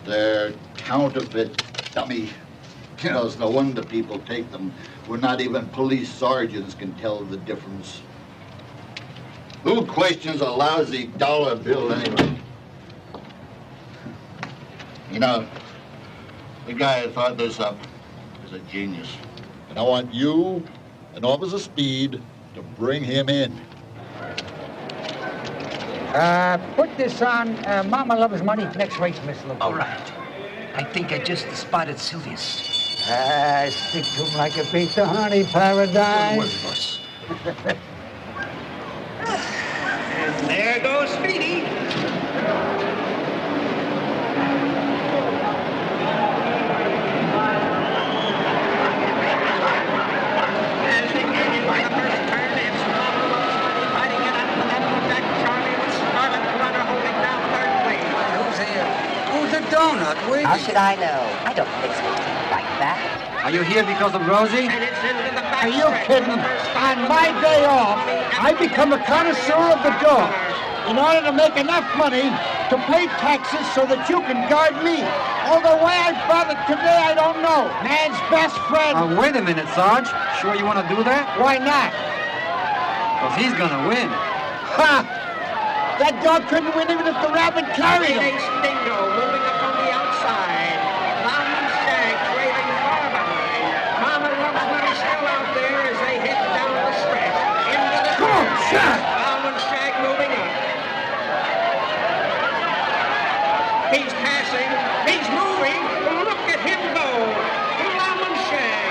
They're counterfeit, dummy. You know, it's no wonder people take them where not even police sergeants can tell the difference. Who questions a lousy dollar bill anyway? You know, the guy who thought this up is a genius. And I want you and Officer Speed to bring him in. Put this on Mama Loves Money next race, Miss LeBeau. All right. I think I just spotted Sylvius. Stick to him like a beat the honey paradise. And there goes Speedy. As they came in by the first turn, it's Mama Loves Money fighting it out with that Jack Charlie with Scarlet Runner holding down third place. Who's here? Who's a donut, Willie? How should I know? I don't mix with tea like that. Are you here because of Rosie? And it's into the back. Are you kidding? On my day off, I become a connoisseur of the dog in order to make enough money to pay taxes so that you can guard me. Although why I bothered today, I don't know. Man's best friend. Wait a minute, Sarge. Sure you want to do that? Why not? Because he's gonna win. Ha! That dog couldn't win even if the rabbit carried him. Phoenix Dingo moving up from the outside. London Stag trailing far behind. Mama Loves Money still out there as they head down the stretch. Into the Come on, Shaq! London Stag moving up. He's passing. He's moving. Look at him go. London Stag.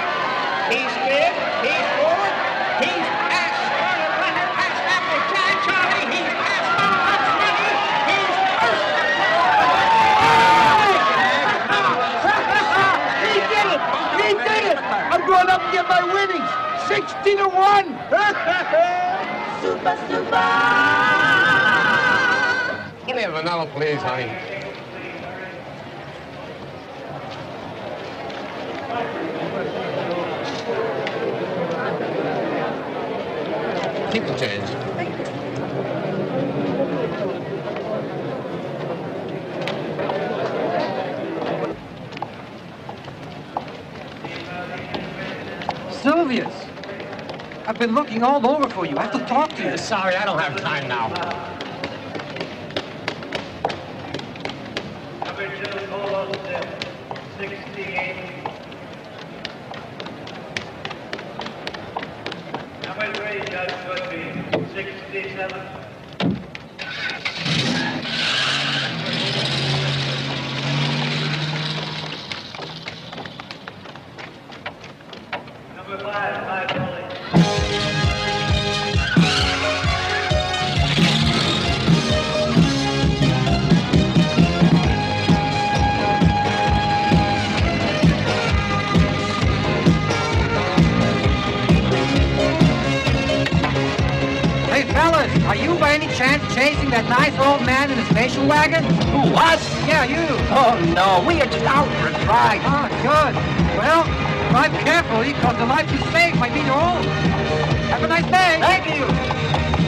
He's fifth. He's fourth. He's past Scarlet Runner, past Apple Jack Charlie. He's past Mama Loves Money. He's first. He did it! He did it! I'm going up to get my winnings. 60-1. Super, super! Give me a vanilla, please, honey. Keep the change. Sylvius! I've been looking all over for you. I have to talk to you. Sorry, I don't have time now. Number 2, Polo 68. Number 3, Judge Woodby, 67. Hey, fellas, are you by any chance chasing that nice old man in the station wagon? Who, us? Yeah, you. Oh, no, we are just out for a drive. Oh, good. Well, drive carefully, because the life you save might be your own. Have a nice day. Thank you.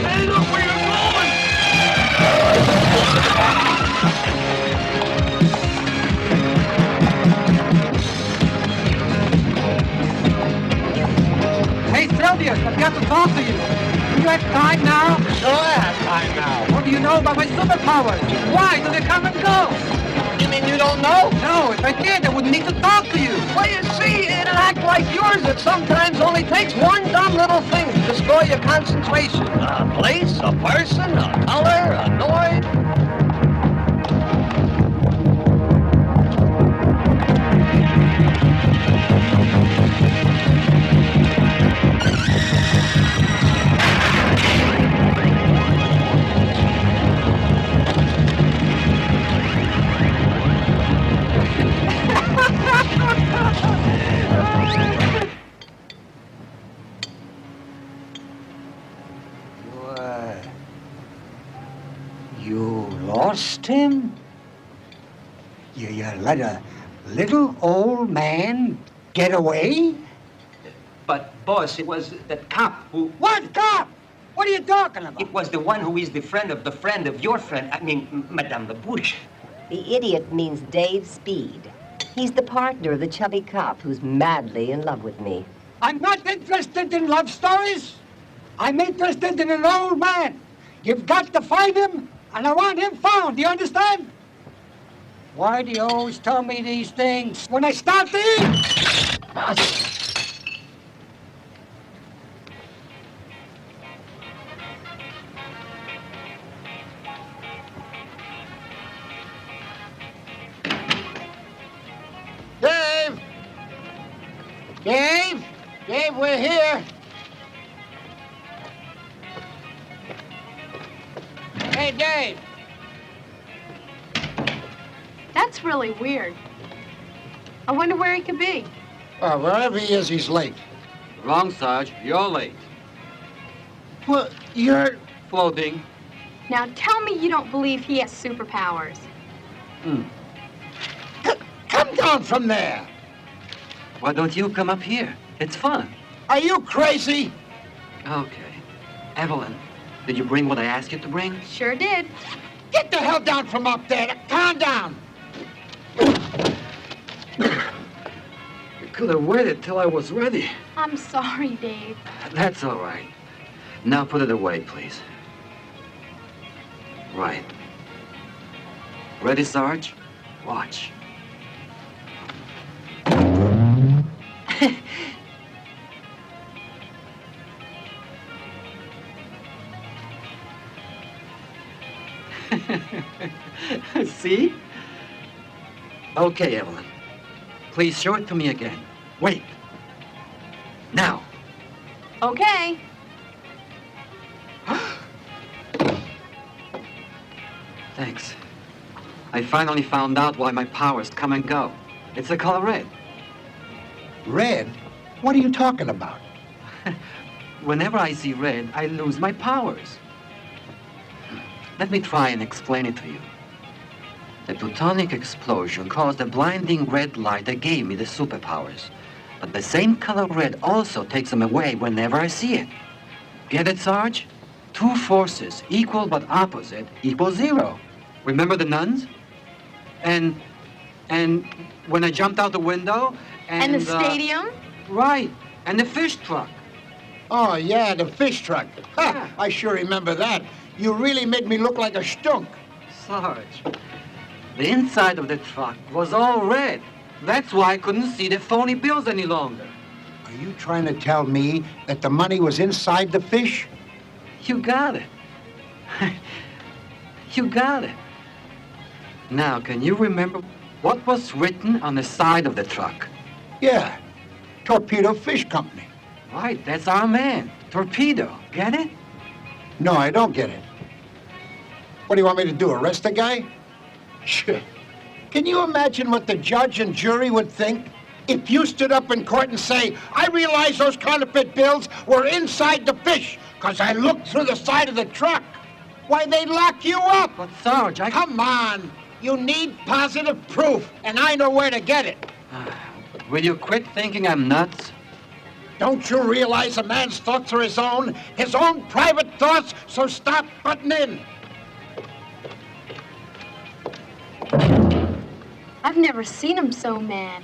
Hey, look where you're going! Hey, Sylvius, I've got to talk to you. Do you have time now? Sure I have time now. What do you know about my superpowers? Why do they come and go? You mean you don't know? No, if I did, I wouldn't need to talk to you. Well, you see, in an act like yours, it sometimes only takes one dumb little thing to destroy your concentration. A place, a person, a color, a noise. You lost him? You let a little old man get away? But, boss, it was that cop who... What cop? What are you talking about? It was the one who is the friend of your friend. I mean, Madame La Bouche. The idiot means Dave Speed. He's the partner of the chubby cop who's madly in love with me. I'm not interested in love stories. I'm interested in an old man. You've got to find him, and I want him found. Do you understand? Why do you always tell me these things when I start to eat? Dave! Dave! Dave, we're here. Hey, Dave! That's really weird. I wonder where he could be. Wherever he is, he's late. Wrong, Sarge. You're late. Well, you're... Floating. Now tell me you don't believe he has superpowers. Come down from there! Why don't you come up here? It's fun. Are you crazy? Okay. Evelyn, did you bring what I asked you to bring? Sure did. Get the hell down from up there! Calm down! You could have waited till I was ready. I'm sorry, Dave. That's all right. Now put it away, please. Right. Ready, Sarge? Watch. See? Okay, Evelyn. Please show it to me again. Wait. Now. Okay. Thanks. I finally found out why my powers come and go. It's the color red. Red? What are you talking about? Whenever I see red, I lose my powers. Let me try and explain it to you. The plutonic explosion caused a blinding red light that gave me the superpowers. But the same color red also takes them away whenever I see it. Get it, Sarge? Two forces, equal but opposite, equals zero. Remember the nuns? And when I jumped out the window And the stadium? Right, and the fish truck. Oh, yeah, the fish truck. Ha, I sure remember that. You really made me look like a stunk. Sarge, the inside of the truck was all red. That's why I couldn't see the phony bills any longer. Are you trying to tell me that the money was inside the fish? You got it. You got it. Now, can you remember what was written on the side of the truck? Yeah. Torpedo Fish Company. Right, that's our man. Torpedo. Get it? No, I don't get it. What do you want me to do, arrest the guy? Shit. Can you imagine what the judge and jury would think if you stood up in court and say, I realize those counterfeit bills were inside the fish because I looked through the side of the truck? Why, they'd lock you up. But, Sarge, Come on. You need positive proof, and I know where to get it. Will you quit thinking I'm nuts? Don't you realize a man's thoughts are his own private thoughts, so stop butting in. I've never seen him so mad.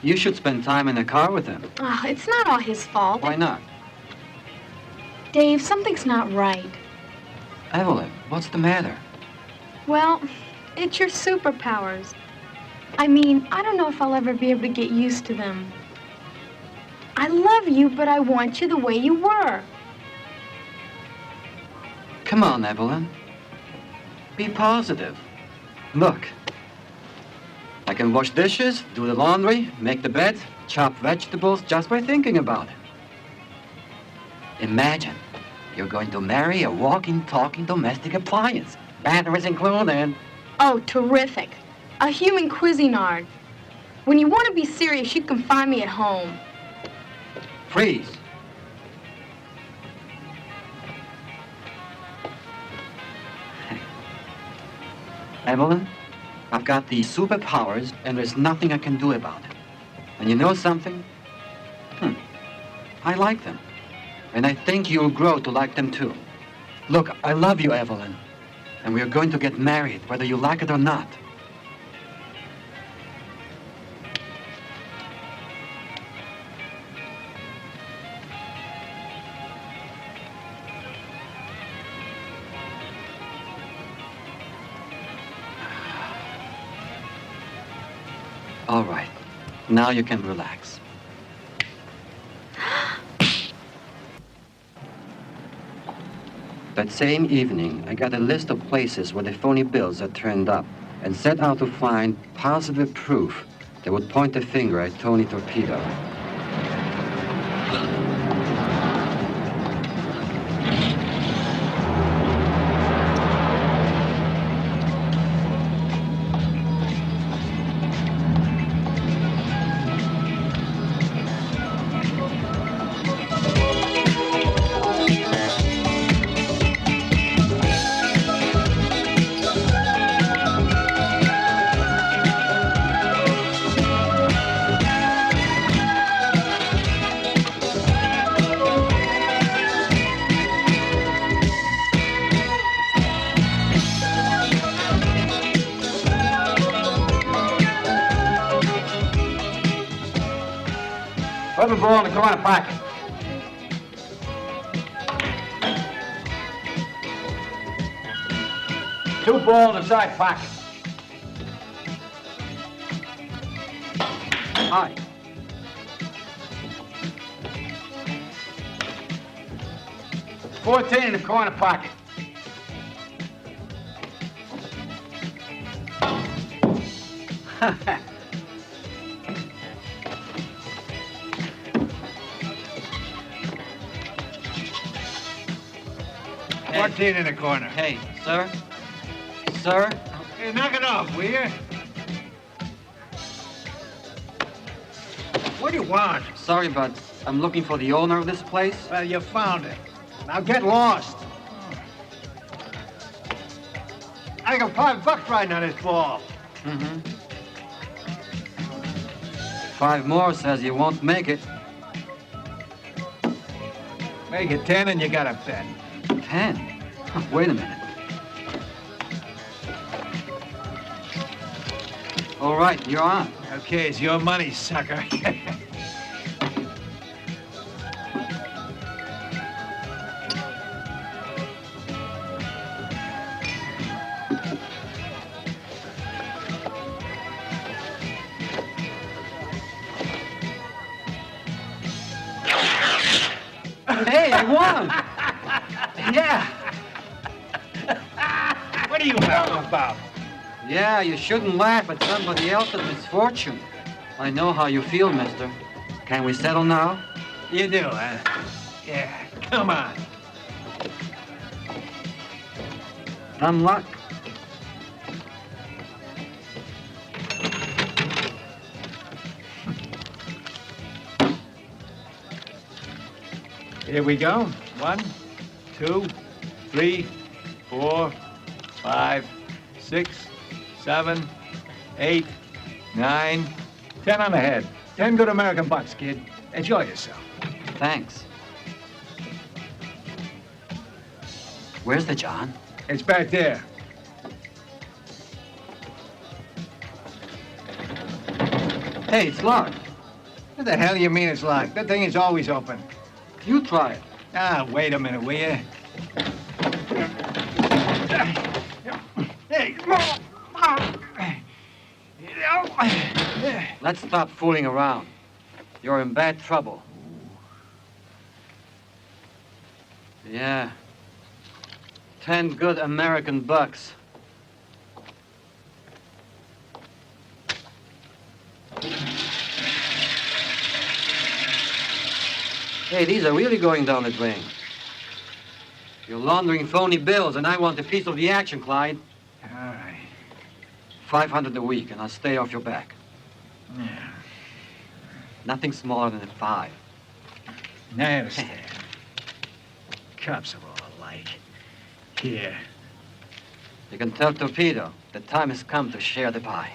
You should spend time in the car with him. Oh, it's not all his fault. Why not? Dave, something's not right. Evelyn, what's the matter? Well, it's your superpowers. I mean, I don't know if I'll ever be able to get used to them. I love you, but I want you the way you were. Come on, Evelyn. Be positive. Look. I can wash dishes, do the laundry, make the bed, chop vegetables just by thinking about it. Imagine you're going to marry a walking, talking domestic appliance. Batteries included. Oh, terrific. A human Cuisinart. When you want to be serious, you can find me at home. Freeze. Evelyn, I've got these superpowers, and there's nothing I can do about it. And you know something? I like them. And I think you'll grow to like them too. Look, I love you, Evelyn. And we're going to get married, whether you like it or not. All right. Now you can relax. That same evening, I got a list of places where the phony bills had turned up and set out to find positive proof that would point the finger at Tony Torpedo. Put the ball in the corner pocket. Two balls in the side pocket. Hi. $14 in the corner pocket. Hey. 14 in the corner. Hey, sir? Sir? Hey, knock it off, will you? What do you want? Sorry, but I'm looking for the owner of this place. Well, you found it. Now get lost. I got $5 riding on this ball. Mm-hmm. 5 more says you won't make it. Make it 10 and you got a bet. 10? Wait a minute. All right, you're on. Okay, it's your money, sucker. Hey, I won! Yeah. What are you laughing about? Yeah, you shouldn't laugh at somebody else's misfortune. I know how you feel, mister. Can we settle now? You do, huh? Yeah, come on. Dumb luck. Here we go. 1, 2, 3, 4, 5, 6, 7, 8, 9, 10 on the head. 10 good American bucks, kid. Enjoy yourself. Thanks. Where's the John? It's back there. Hey, it's locked. What the hell do you mean it's locked? That thing is always open. You try it. Ah, wait a minute, will you? Hey, Let's stop fooling around. You're in bad trouble. Yeah. 10 good American bucks. Hey, these are really going down the drain. You're laundering phony bills, and I want a piece of the action, Clyde. all right. 500 a week, and I'll stay off your back. Yeah. Nothing smaller than a 5. I understand. Cops are all alike. Here. You can tell Torpedo the time has come to share the pie.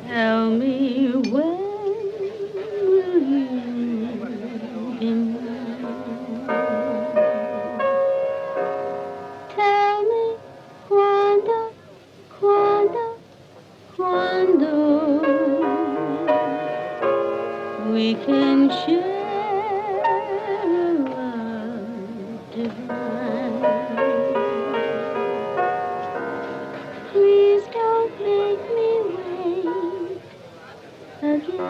Tell me when will you be mine? Tell me quando we can share a love divine. Please don't make me wait again.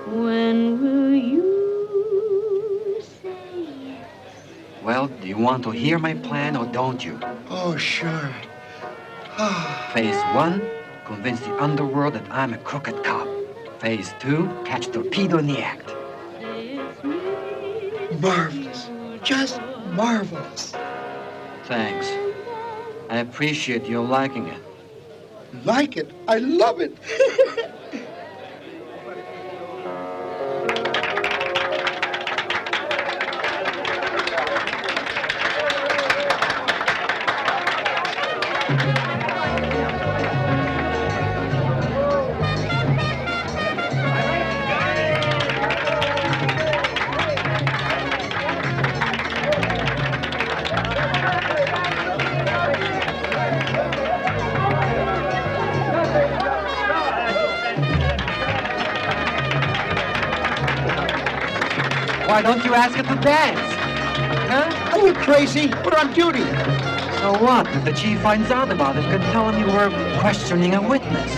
When will you say yes? Well, do you want to hear my plan or don't you? Oh, sure. Phase 1, convince the underworld that I'm a crooked cop. Phase 2, catch Torpedo in the act. Marvelous. Just marvelous. Thanks. I appreciate your liking it. Like it? I love it. Why don't you ask her to dance? Huh? Are you crazy? We're on duty. So what? If the chief finds out about it, can tell him you were questioning a witness.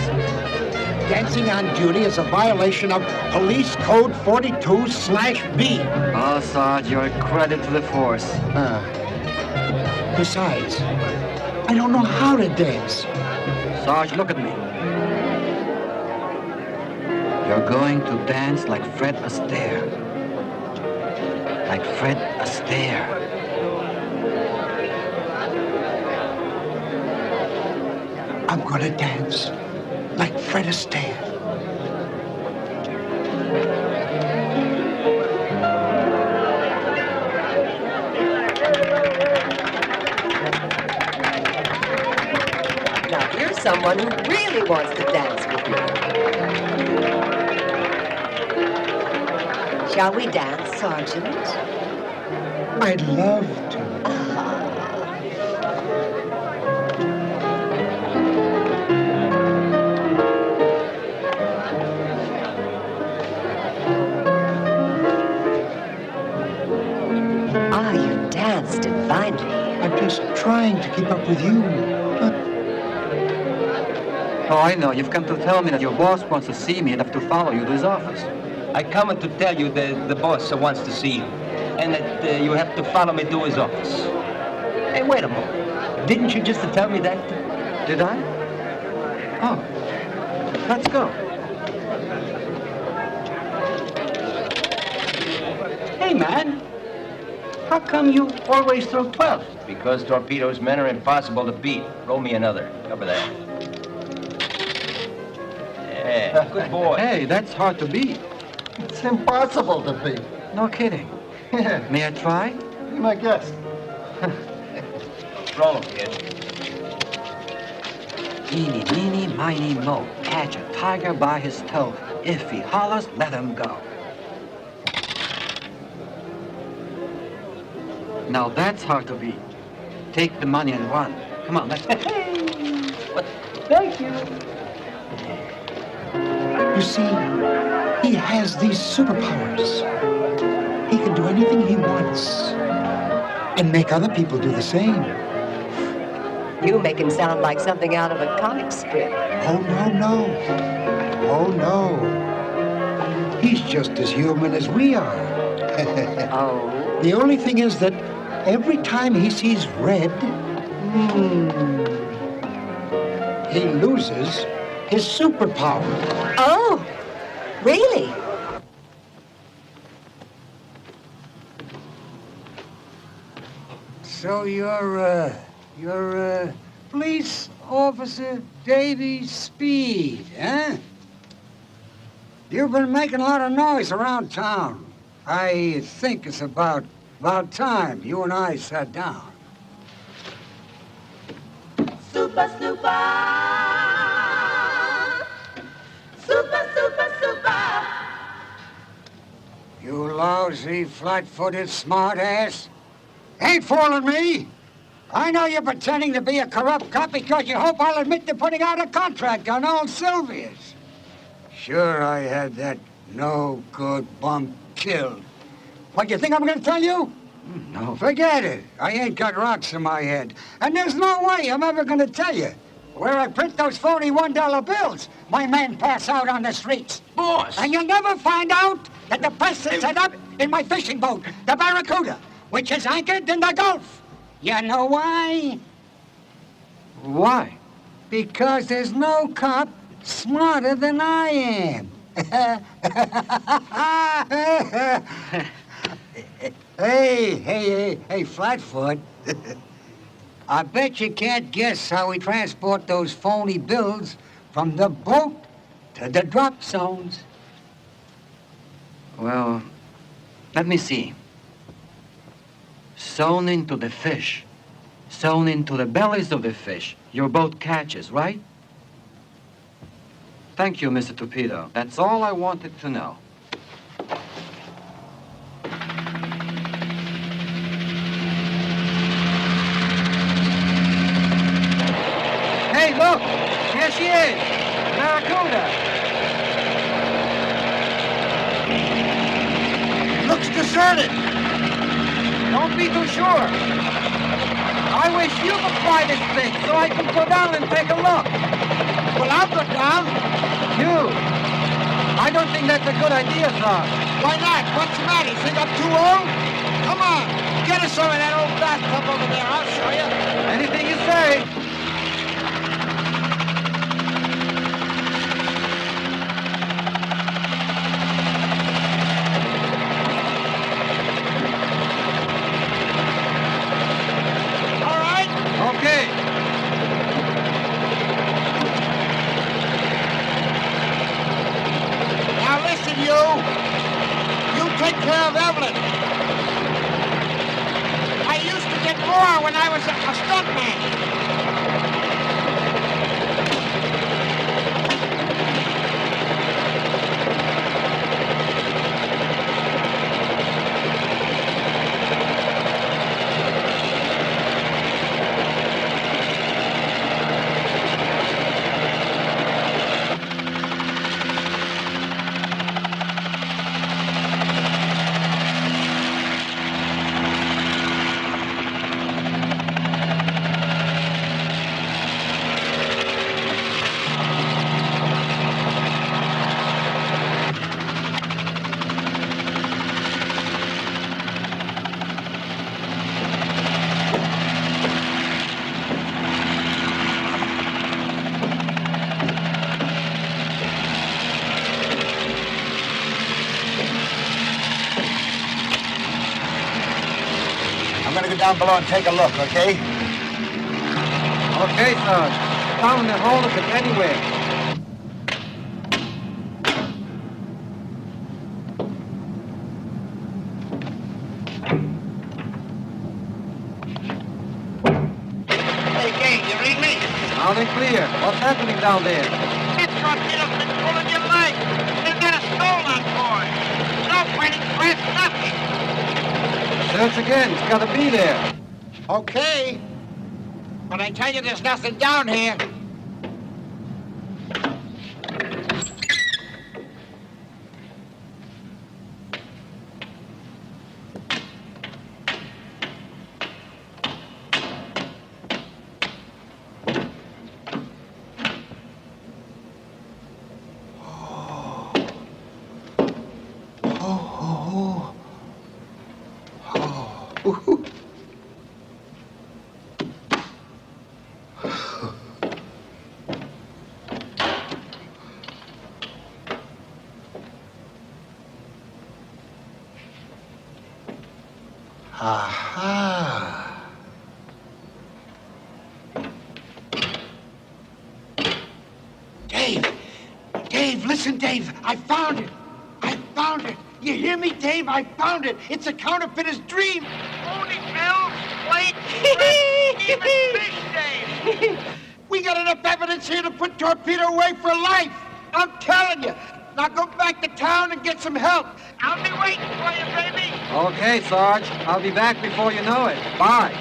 Dancing on duty is a violation of Police Code 42/B. Oh, Sarge, you're a credit to the force. Besides, I don't know how to dance. Sarge, look at me. You're going to dance like Fred Astaire. Like Fred Astaire. I'm gonna dance like Fred Astaire. Now here's someone who really wants to dance with me. Shall we dance, Sergeant? I'd love to. keep up with you. But Oh, I know. You've come to tell me that your boss wants to see me and have to follow you to his office. I come to tell you that the boss wants to see you, and that you have to follow me to his office. Hey, wait a moment. Didn't you just tell me that? Did I? Oh, let's go. Hey, man. How come you always throw 12? Because Torpedo's men are impossible to beat. Roll me another. Cover that. Yeah, good boy. Hey, that's hard to beat. It's impossible to beat. No kidding. Yeah. May I try? Be my guest. Roll him, kid. Eeny, meeny, miny, mo. Catch a tiger by his toe. If he hollers, let him go. Now that's hard to beat. Take the money and run. Come on, let's go. Thank you. you see, he has these superpowers. He can do anything he wants and make other people do the same. You make him sound like something out of a comic strip. Oh, no. Oh, no. He's just as human as we are. Oh. The only thing is that every time he sees red, he loses his superpower. Oh, really? So you're police officer Davy Speed, huh? You've been making a lot of noise around town. I think it's about time you and I sat down. Super, super. Super, super, super. You lousy, flat-footed smartass. Ain't fooling me. I know you're pretending to be a corrupt cop because you hope I'll admit to putting out a contract on old Sylvia's. Sure, I had that no-good bum killed. What, you think I'm gonna tell you? No. Forget it. I ain't got rocks in my head. And there's no way I'm ever gonna tell you. Where I print those phony $1 bills, my men pass out on the streets. Boss! And you'll never find out that the press is set up in my fishing boat, the Barracuda, which is anchored in the Gulf. You know why? Why? Because there's no cop smarter than I am. Hey, Flatfoot. I bet you can't guess how we transport those phony bills from the boat to the drop zones. Well, let me see. Sewn into the fish. Sewn into the bellies of the fish. Your boat catches, right? Thank you, Mr. Torpedo. That's all I wanted to know. Hey, look! Here she is! Barracuda! Looks deserted. Don't be too sure. I wish you could fly this thing so I can go down and take a look. Well, I'll go down. You? I don't think that's a good idea, sir. Why not? What's the matter? You think I'm too old? Come on, get us some of that old bathtub over there. I'll show you. Anything you say. Okay. Now listen, you. You take care of Evelyn. I used to get more when I was a stuntman. you down below and take a look, okay? Okay, Sarge. Down in the hole if it's anywhere. Hey, gang, you read me? Loud and clear. What's happening down there? That torpedo's been pulling your leg. They've got a stone on board. No printing press, nothing. Search again. It's got to be there. Okay. But I tell you, there's nothing down here. Aha. Dave, listen, Dave. I found it. I found it. You hear me, Dave? I found it. It's a counterfeiter's dream. Phony bills, plates, even fish, Dave. We got enough evidence here to put Torpedo away for life. I'm telling you. Now go back to town and get some help. I'll be waiting for you, baby. Okay, Sarge. I'll be back before you know it. Bye.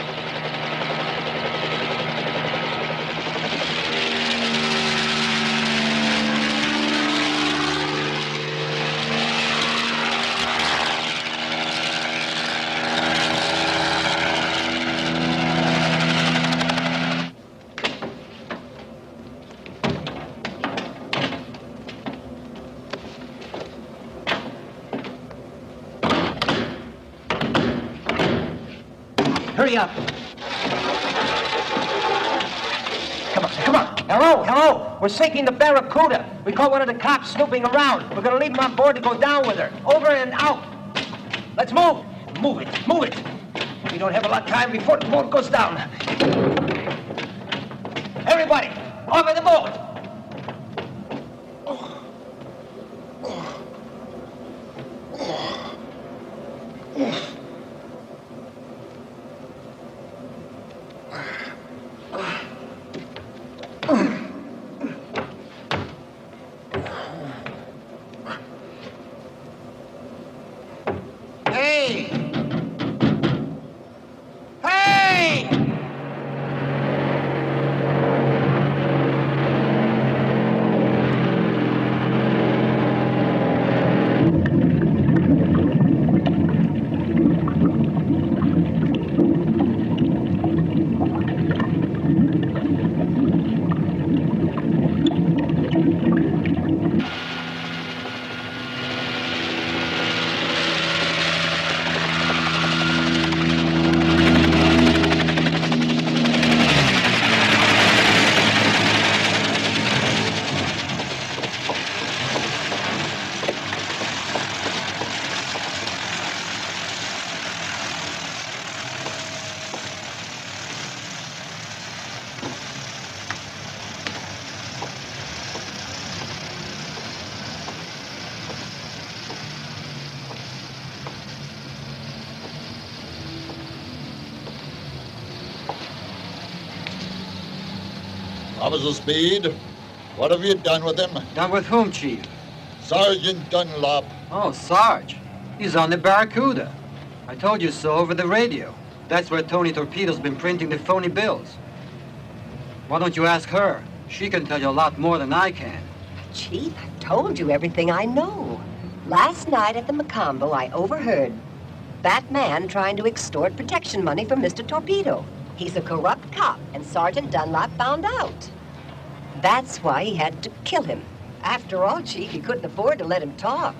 Hurry up. Come on. Hello. We're sinking the Barracuda. We caught one of the cops snooping around. We're gonna leave him on board to go down with her. Over and out. Let's move. Move it. We don't have a lot of time before the boat goes down. Everybody, off of the boat. Officer Speed, what have you done with him? Done with whom, Chief? Sergeant Dunlop. Oh, Sarge. He's on the Barracuda. I told you so over the radio. That's where Tony Torpedo's been printing the phony bills. Why don't you ask her? She can tell you a lot more than I can. Chief, I told you everything I know. Last night at the Macombo, I overheard that man trying to extort protection money from Mr. Torpedo. He's a corrupt cop, and Sergeant Dunlop found out. That's why he had to kill him. After all, Chief, he couldn't afford to let him talk.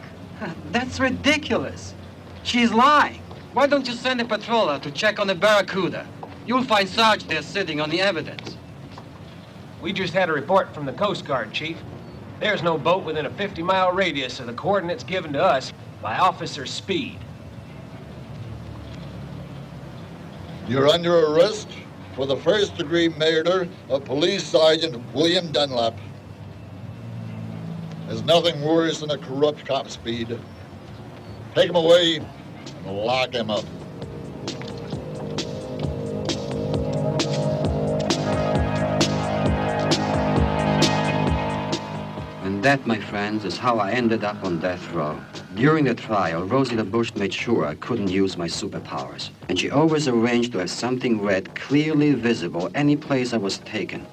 That's ridiculous. She's lying. Why don't you send a patrol out to check on the Barracuda? You'll find Sarge there sitting on the evidence. We just had a report from the Coast Guard, Chief. There's no boat within a 50-mile radius of the coordinates given to us by Officer Speed. You're under arrest for the first-degree murder of Police Sergeant William Dunlop. There's nothing worse than a corrupt cop, Speed. Take him away and lock him up. And that, my friends, is how I ended up on death row. During the trial, Rosy La Bouche made sure I couldn't use my superpowers. And she always arranged to have something red clearly visible any place I was taken.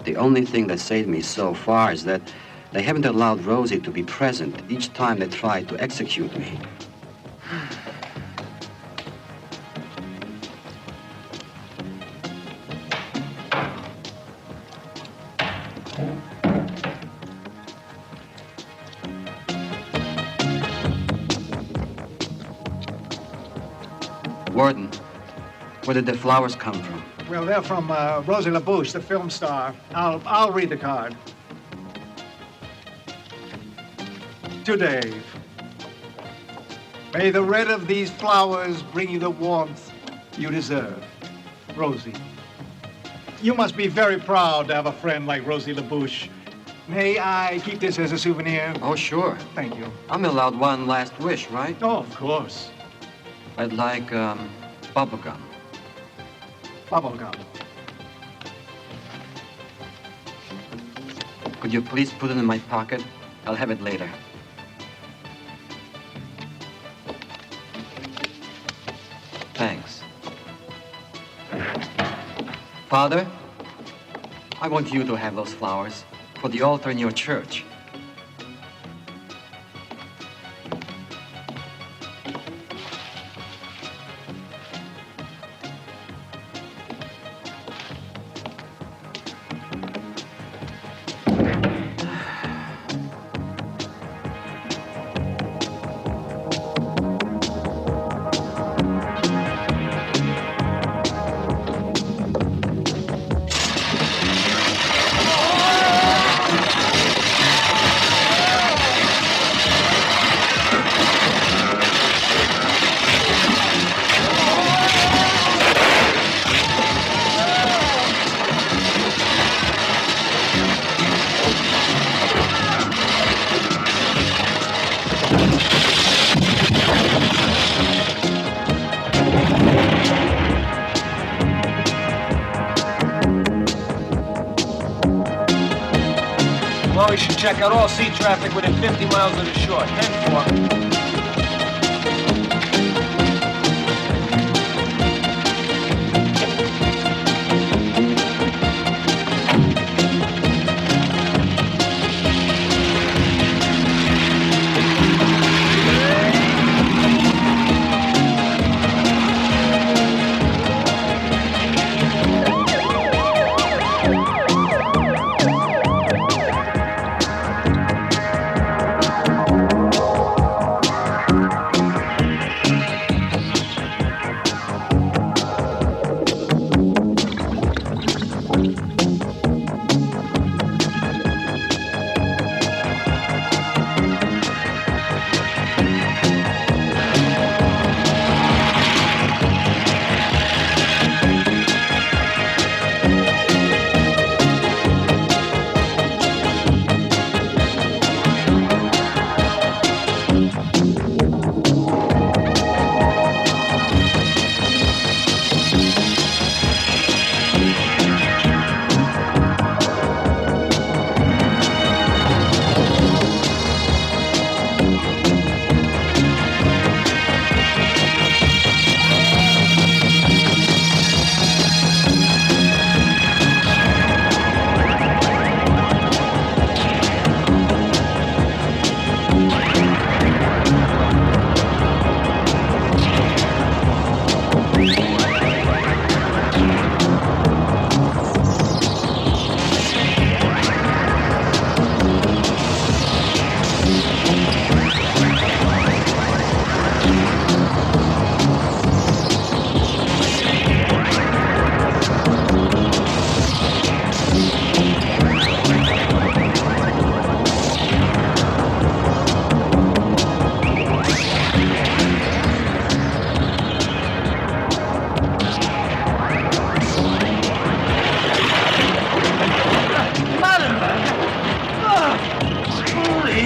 The only thing that saved me so far is that they haven't allowed Rosy to be present each time they tried to execute me. Warden, where did the flowers come from? Well, they're from Rosy La Bouche, the film star. I'll read the card. To Dave. May the red of these flowers bring you the warmth you deserve. Rosie. You must be very proud to have a friend like Rosy La Bouche. May I keep this as a souvenir? Oh, sure. Thank you. I'm allowed one last wish, right? Oh, of course. I'd like, bubble gum. Bubble gum. Could you please put it in my pocket? I'll have it later. Thanks. Father, I want you to have those flowers for the altar in your church. We should check out all sea traffic within 50 miles of the shore. 10-4.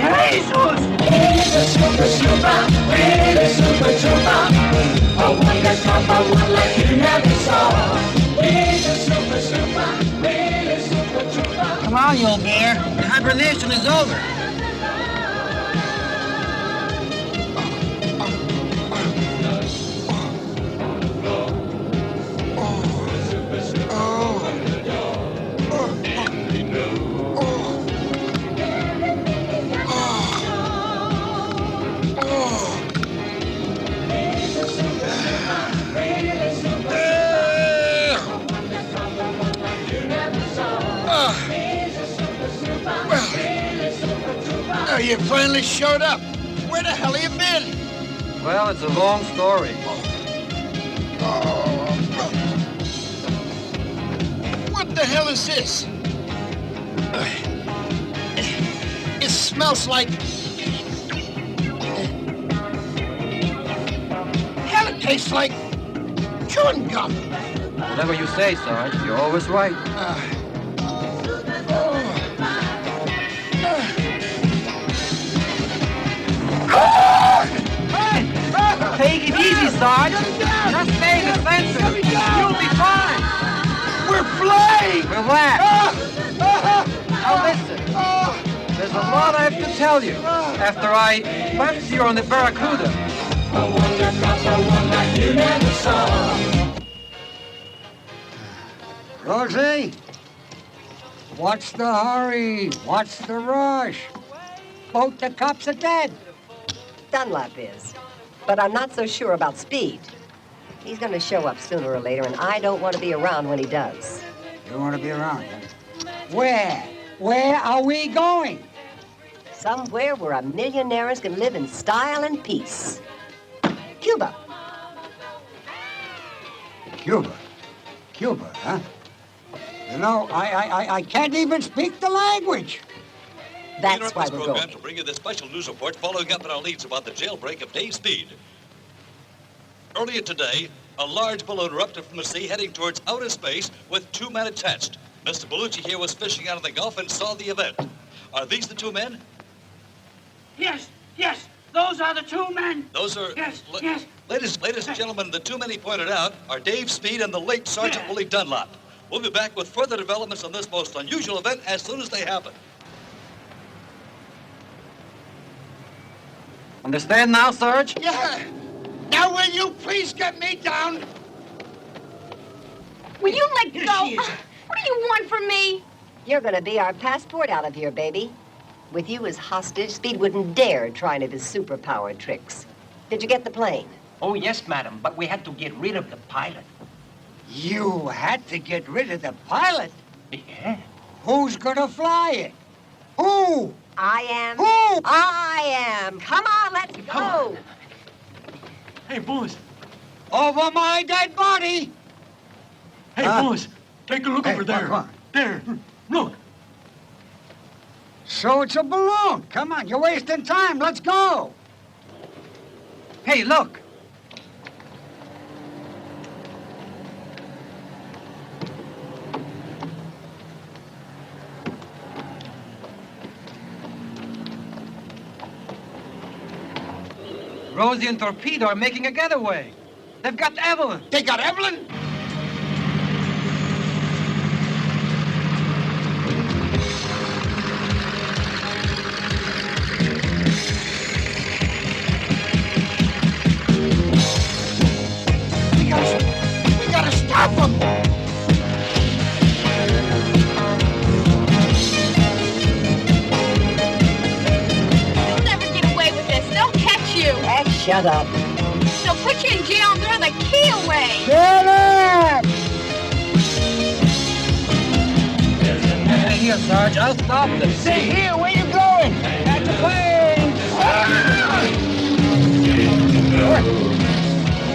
Jesus! He's a super, really super trooper. A wonder top, one like you never saw. He's a super, really super trooper. Come on, you old bear. The hibernation is over. You finally showed up. Where the hell have you been? Well, it's a long story. What the hell is this? It smells like... Hell, it tastes like chewing gum. Whatever you say, Sarge, you're always right. Take it easy, Sarge. Just stay in the center. You'll be fine. We're flying! Relax. Now listen. There's a lot I have to tell you after I left you on the Barracuda. A wonder drop, a one like you never saw. Rosie, what's the hurry? What's the rush? Both the cops are dead. Dunlop is. But I'm not so sure about Speed. He's going to show up sooner or later, and I don't want to be around when he does. You want to be around, huh? Where? Where are we going? Somewhere where a millionaires can live in style and peace. Cuba. Cuba? Cuba, huh? You know, I can't even speak the language. That's why we're program going. to bring you this special news report following up on our leads about the jailbreak of Dave Speed. Earlier today, a large balloon erupted from the sea heading towards outer space with 2 men attached. Mr. Bellucci here was fishing out of the Gulf and saw the event. Are these the 2 men? Yes, those are the 2 men. Those are... Yes. Ladies and gentlemen, the 2 men he pointed out are Dave Speed and the late Sergeant Willy Dunlop. We'll be back with further developments on this most unusual event as soon as they happen. Understand now, Sarge? Yeah. Now will you please get me down? Will you let Here go? she is. What do you want from me? You're going to be our passport out of here, baby. With you as hostage, Speed wouldn't dare try any of his superpower tricks. Did you get the plane? Oh, yes, madam, but we had to get rid of the pilot. You had to get rid of the pilot? Yeah. Who's gonna fly it? Who? I am. Who? I am. Come on, let's go. Hey, boys. Over my dead body. Hey, boys. Take a look over there. Come on. There. Look. So it's a balloon. Come on, you're wasting time. Let's go. Hey, look. Rosy and Torpedo are making a getaway. They've got Evelyn. They got Evelyn? We gotta stop them. You'll never get away with this. They'll catch you. Shut up. They'll put you in jail and throw the key away. Shut up! Stay here, Sarge. I'll stop them. Stay here. Where you going? At the plane.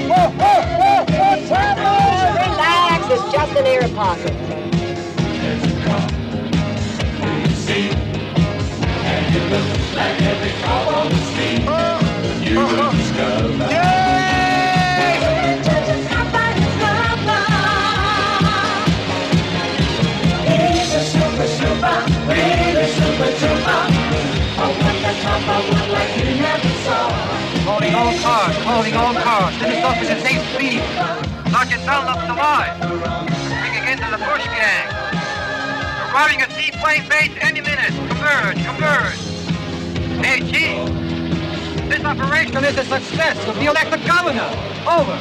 What's happening? Relax. It's just an air pocket. He's a super, really super trooper. A wonder cars, holding all cars. This officer safe speed. Sergeant Dunlop's alive. Bringing into the Bush gang. Arriving at seaplane base any minute. Converge. Hey, Chief. This operation is a success. You'll be elected governor. Over.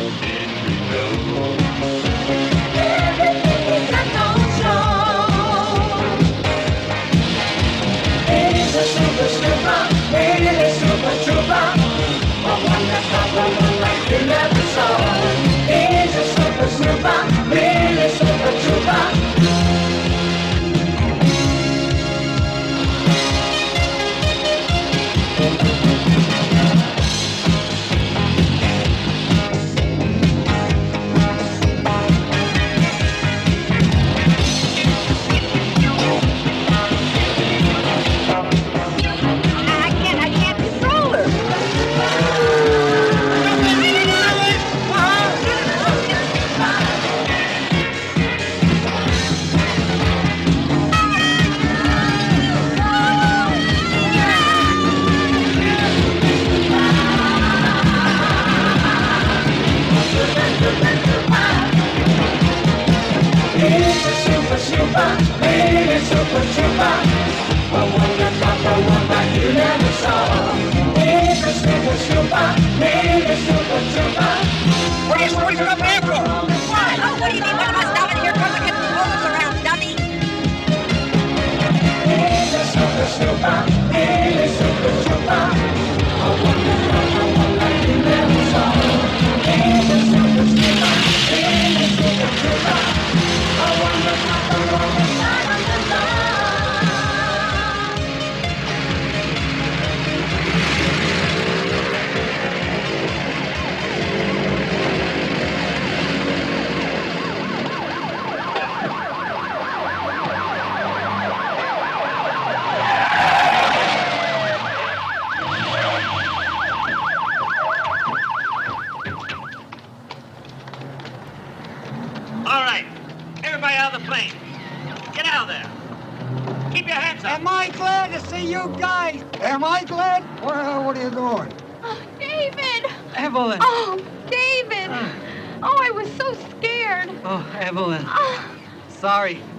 He's a super snooper, he's a super trooper, a wonder couple like you never saw. He's a super snooper, he's a super trooper.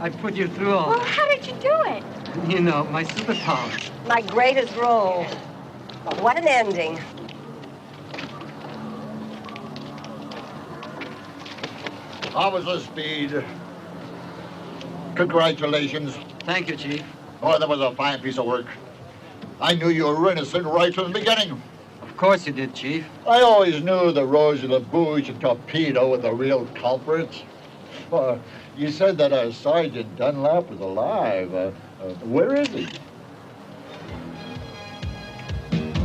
I put you through all. Well, how did you do it? You know, my superpower. My greatest role. What an ending. Officer Speed. Congratulations. Thank you, Chief. Oh, that was a fine piece of work. I knew you were innocent right from the beginning. Of course you did, Chief. I always knew the Rosy La Bouche and Torpedo were the real culprits. You said that Sergeant Dunlop was alive. Where is he?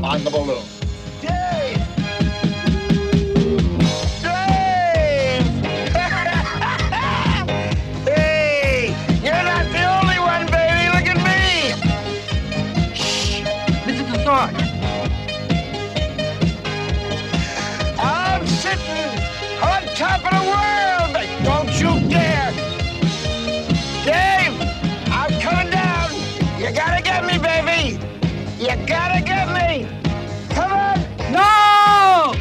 On the balloon. Dave! Dave! Hey! You're not the only one, baby! Look at me! Shh! This is the Sarge. I'm sitting on top of the world! Don't you dare! Dave! I'm coming down! You gotta get me, baby! You gotta get me! Come on! No!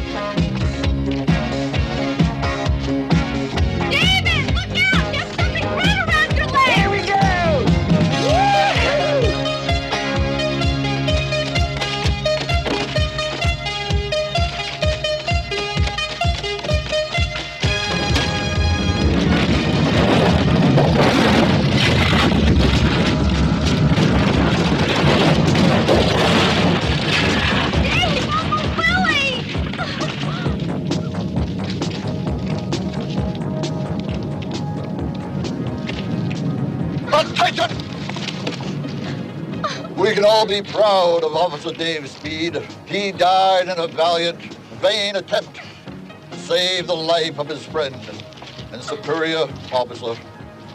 David, look out! There's something red around your leg! Here we go! Woo-hoo! We can all be proud of Officer Dave Speed. He died in a valiant, vain attempt to save the life of his friend and superior officer,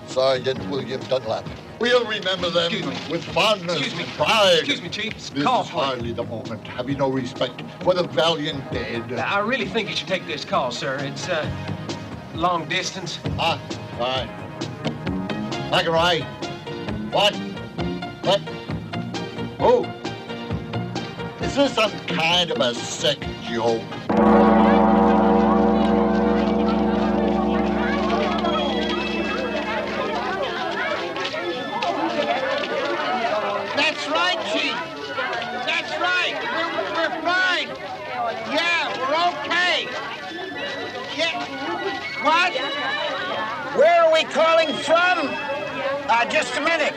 Sergeant William Dunlop. We'll remember them with fondness and pride. Excuse me, Chief. This is hardly the moment. Have you no respect for the valiant dead? I really think you should take this call, sir. It's, long distance. Ah, fine. McElroy. What? Who? Is this some kind of a sick joke? That's right, Chief. That's right. We're fine. Yeah, we're okay. Yeah. What? Where are we calling from? Just a minute.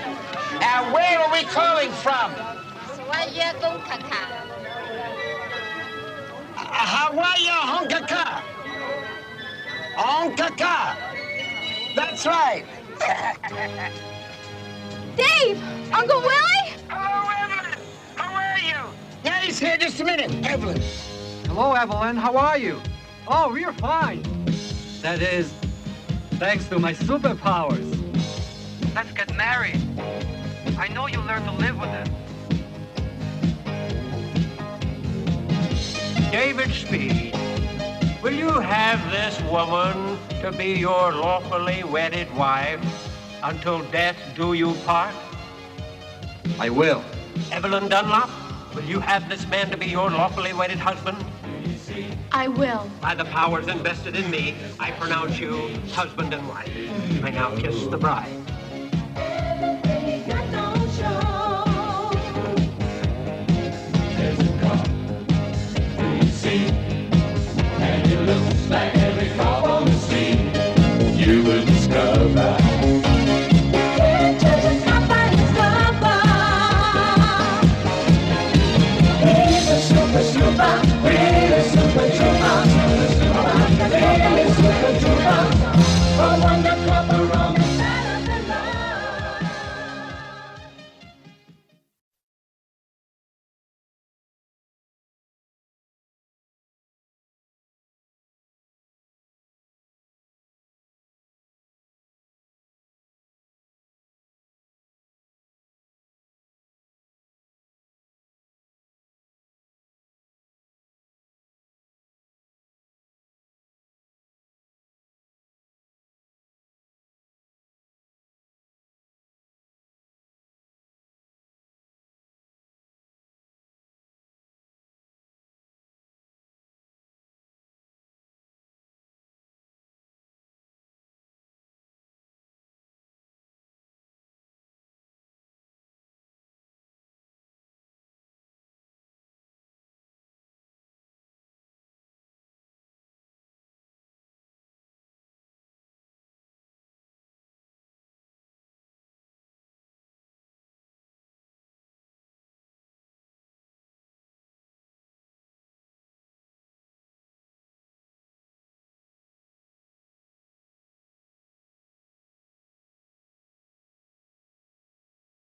Where are we calling from? Hawaii, Honkaka. Honkaka. That's right. Dave! Uncle Willie? Hello, Evelyn. How are you? Yeah, he's here. Just a minute. Evelyn. Hello, Evelyn. How are you? Oh, we're fine. That is, thanks to my superpowers. Let's get married. I know you learn to live with it. David Speed, will you have this woman to be your lawfully wedded wife until death do you part? I will. Evelyn Dunlop, will you have this man to be your lawfully wedded husband? I will. By the powers invested in me, I pronounce you husband and wife. You may now kiss the bride.